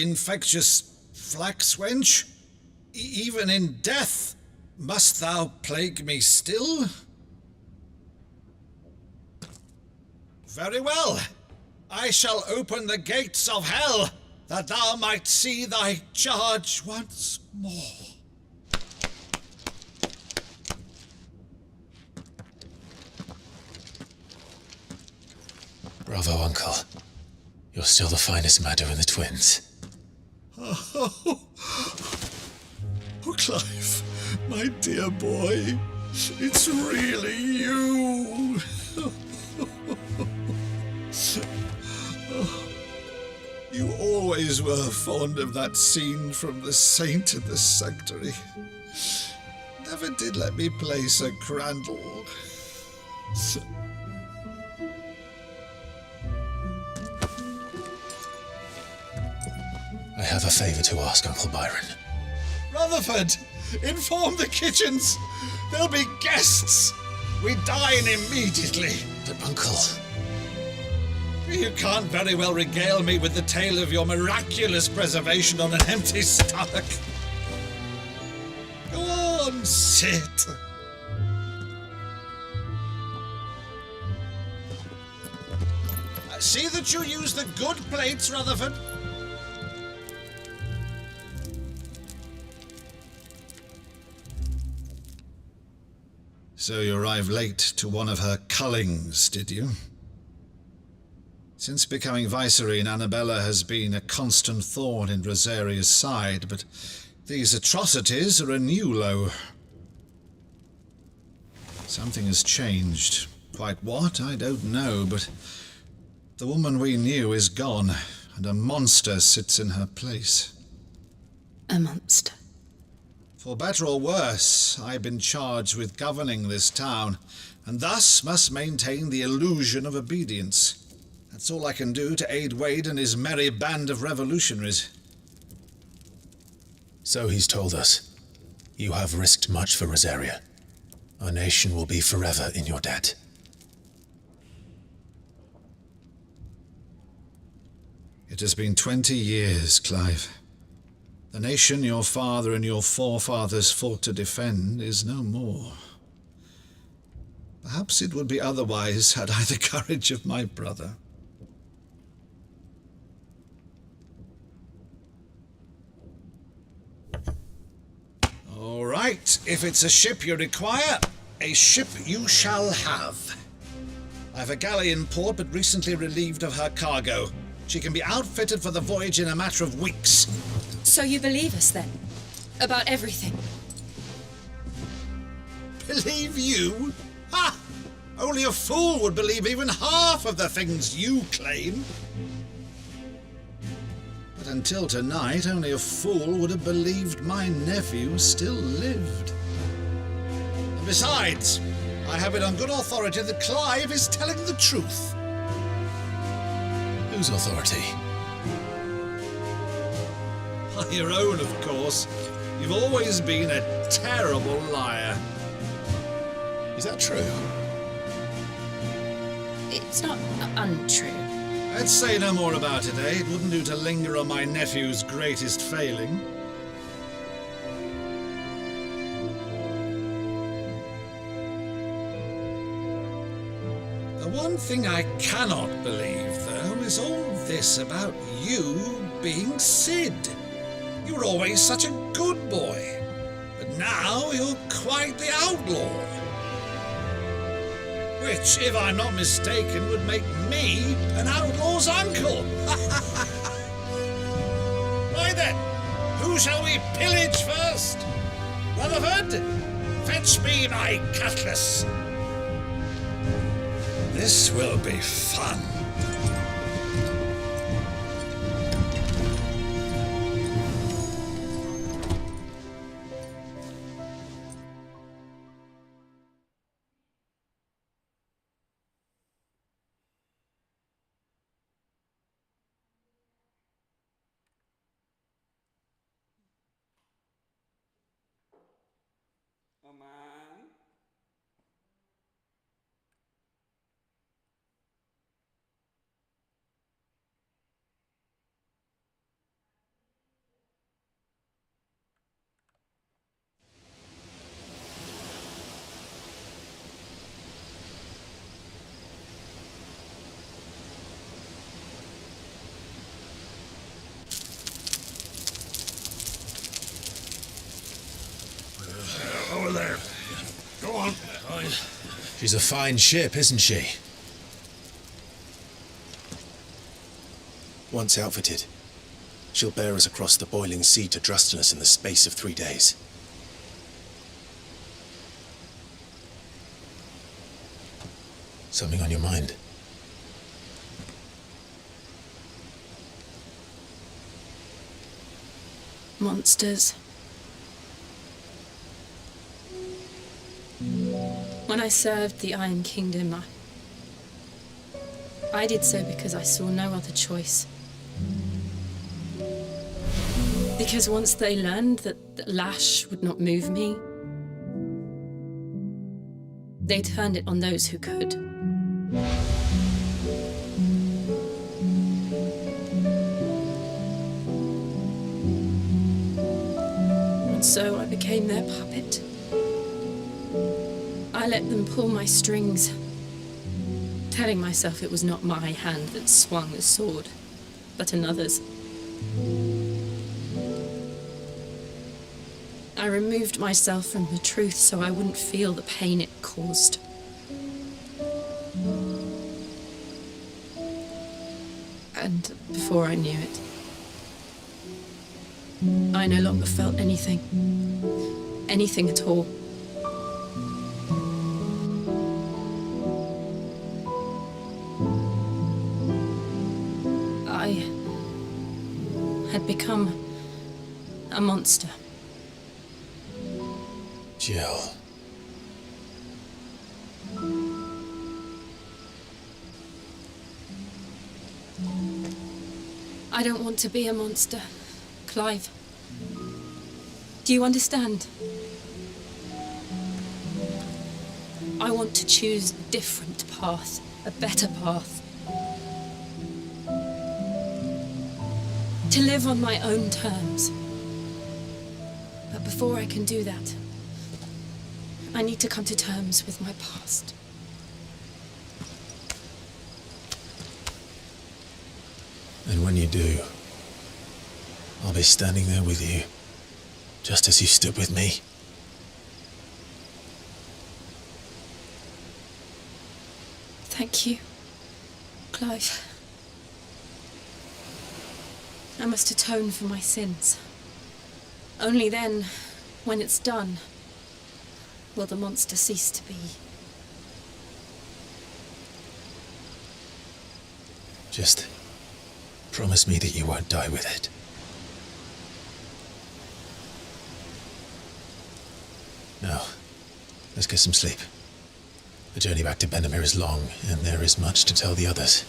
infectious flax wench. Even in death, must thou plague me still? Very well. I shall open the gates of hell, that thou might see thy charge once more. Bravo, Uncle. You're still the finest Meadow in the twins. Oh, Clive, my dear boy, it's really you. You always were fond of that scene from The Saint in the Sanctuary. Never did let me play Sir Crandall. I have a favour to ask, Uncle Byron. Rutherford, inform the kitchens. There'll be guests. We dine immediately. But, Uncle... You can't very well regale me with the tale of your miraculous preservation on an empty stomach. Go on, sit. See that you use the good plates, Rutherford. So you arrived late to one of her cullings, did you? Since becoming Vicereine, Annabella has been a constant thorn in Rosaria's side, but these atrocities are a new low. Something has changed. Quite what, I don't know, but the woman we knew is gone, and a monster sits in her place. A monster. For better or worse, I've been charged with governing this town, and thus must maintain the illusion of obedience. That's all I can do to aid Wade and his merry band of revolutionaries. So he's told us. You have risked much for Rosaria. Our nation will be forever in your debt. It has been 20 years, Clive. The nation your father and your forefathers fought to defend is no more. Perhaps it would be otherwise had I the courage of my brother. All right, if it's a ship you require, a ship you shall have. I've a galley in port, but recently relieved of her cargo. She can be outfitted for the voyage in a matter of weeks. So you believe us then? About everything? Believe you? Ha! Only a fool would believe even half of the things you claim. But until tonight, only a fool would have believed my nephew still lived. And besides, I have it on good authority that Clive is telling the truth. Whose authority? Your own, of course. You've always been a terrible liar. Is that true? It's not untrue. Let's say no more about it, eh? It wouldn't do to linger on my nephew's greatest failing. The one thing I cannot believe, though, is all this about you being Sid. You were always such a good boy, but now you're quite the outlaw. Which, if I'm not mistaken, would make me an outlaw's uncle. Why then, who shall we pillage first? Rutherford, fetch me my cutlass. This will be fun. Over there. Go on. She's a fine ship, isn't she? Once outfitted, she'll bear us across the boiling sea to Drustinus in the space of 3 days. Something on your mind? Monsters. When I served the Iron Kingdom, I did so because I saw no other choice. Because once they learned that lash would not move me, they turned it on those who could. And so I became their puppet. I let them pull my strings, telling myself it was not my hand that swung the sword, but another's. I removed myself from the truth so I wouldn't feel the pain it caused. And before I knew it, I no longer felt anything. Anything at all. had become a monster. Jill. I don't want to be a monster, Clive. Do you understand? I want to choose a different path, a better path. To live on my own terms. But before I can do that, I need to come to terms with my past. And when you do, I'll be standing there with you, just as you stood with me. Thank you, Clive. I must atone for my sins. Only then, when it's done, will the monster cease to be. Just promise me that you won't die with it. Now, let's get some sleep. The journey back to Benamir is long, and there is much to tell the others.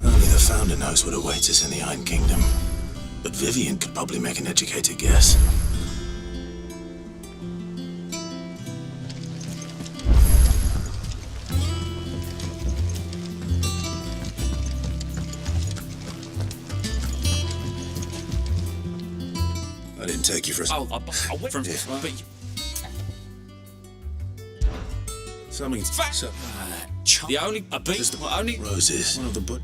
Only the Founder knows what awaits us in the Iron Kingdom. But Vivian could probably make an educated guess. I didn't take you for a... I went from this, but... Something's... So, The only... only... Roses. One of the but...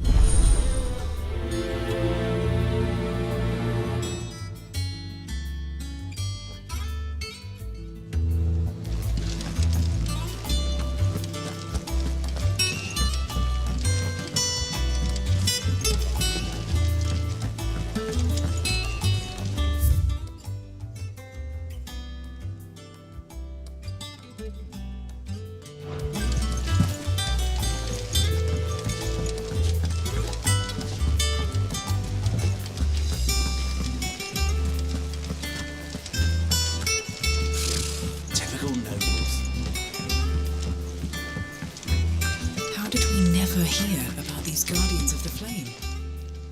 Hear about these Guardians of the Flame.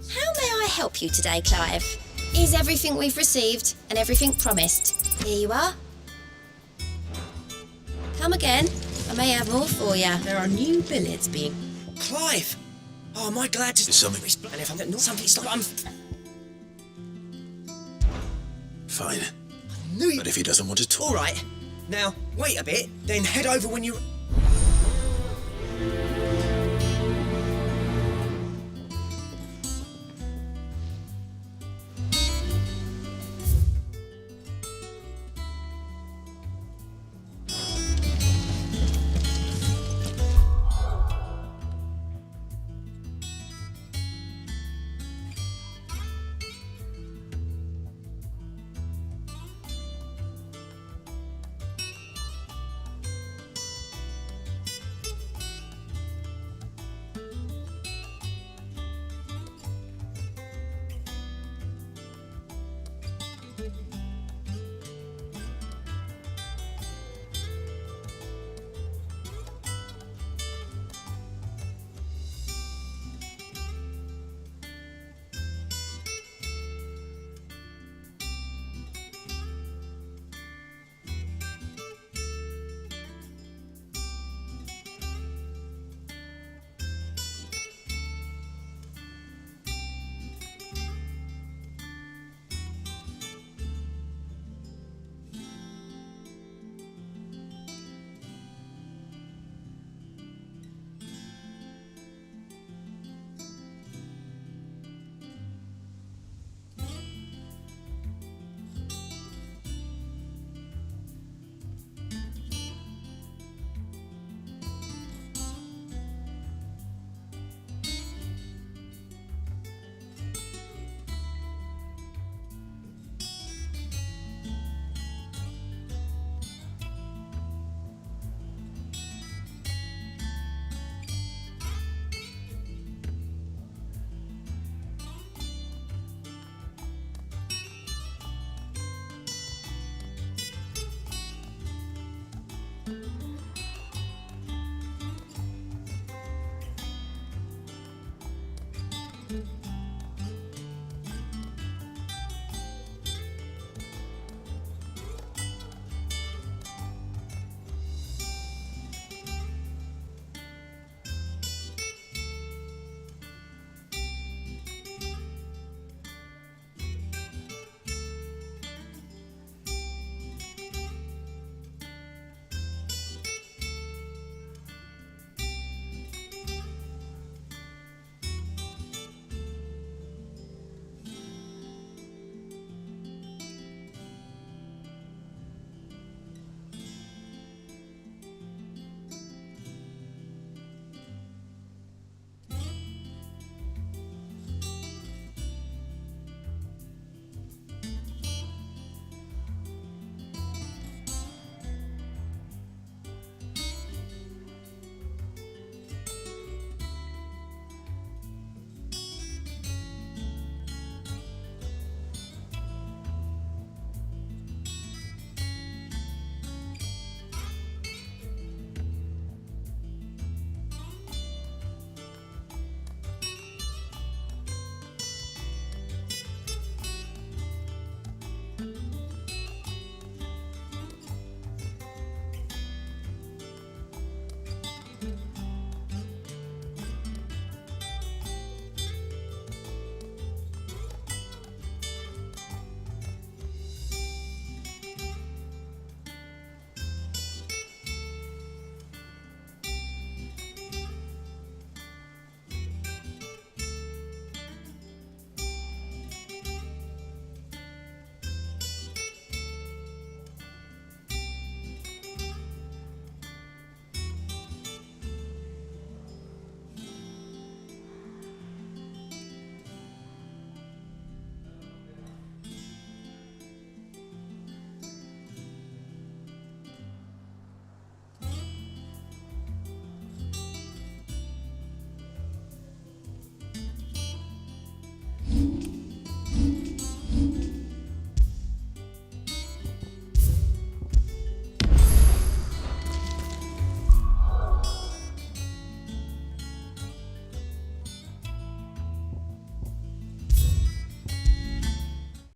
How may I help you today, Clive? Is everything we've received and everything promised? Here you are. Come again. I may have more for you. There are new billets being... Clive! Oh, am I glad to... There's something... And if I'm not... Something's not... I'm... Fine. Knew you... But if he doesn't want to talk... All right. Now, wait a bit, then head over when you...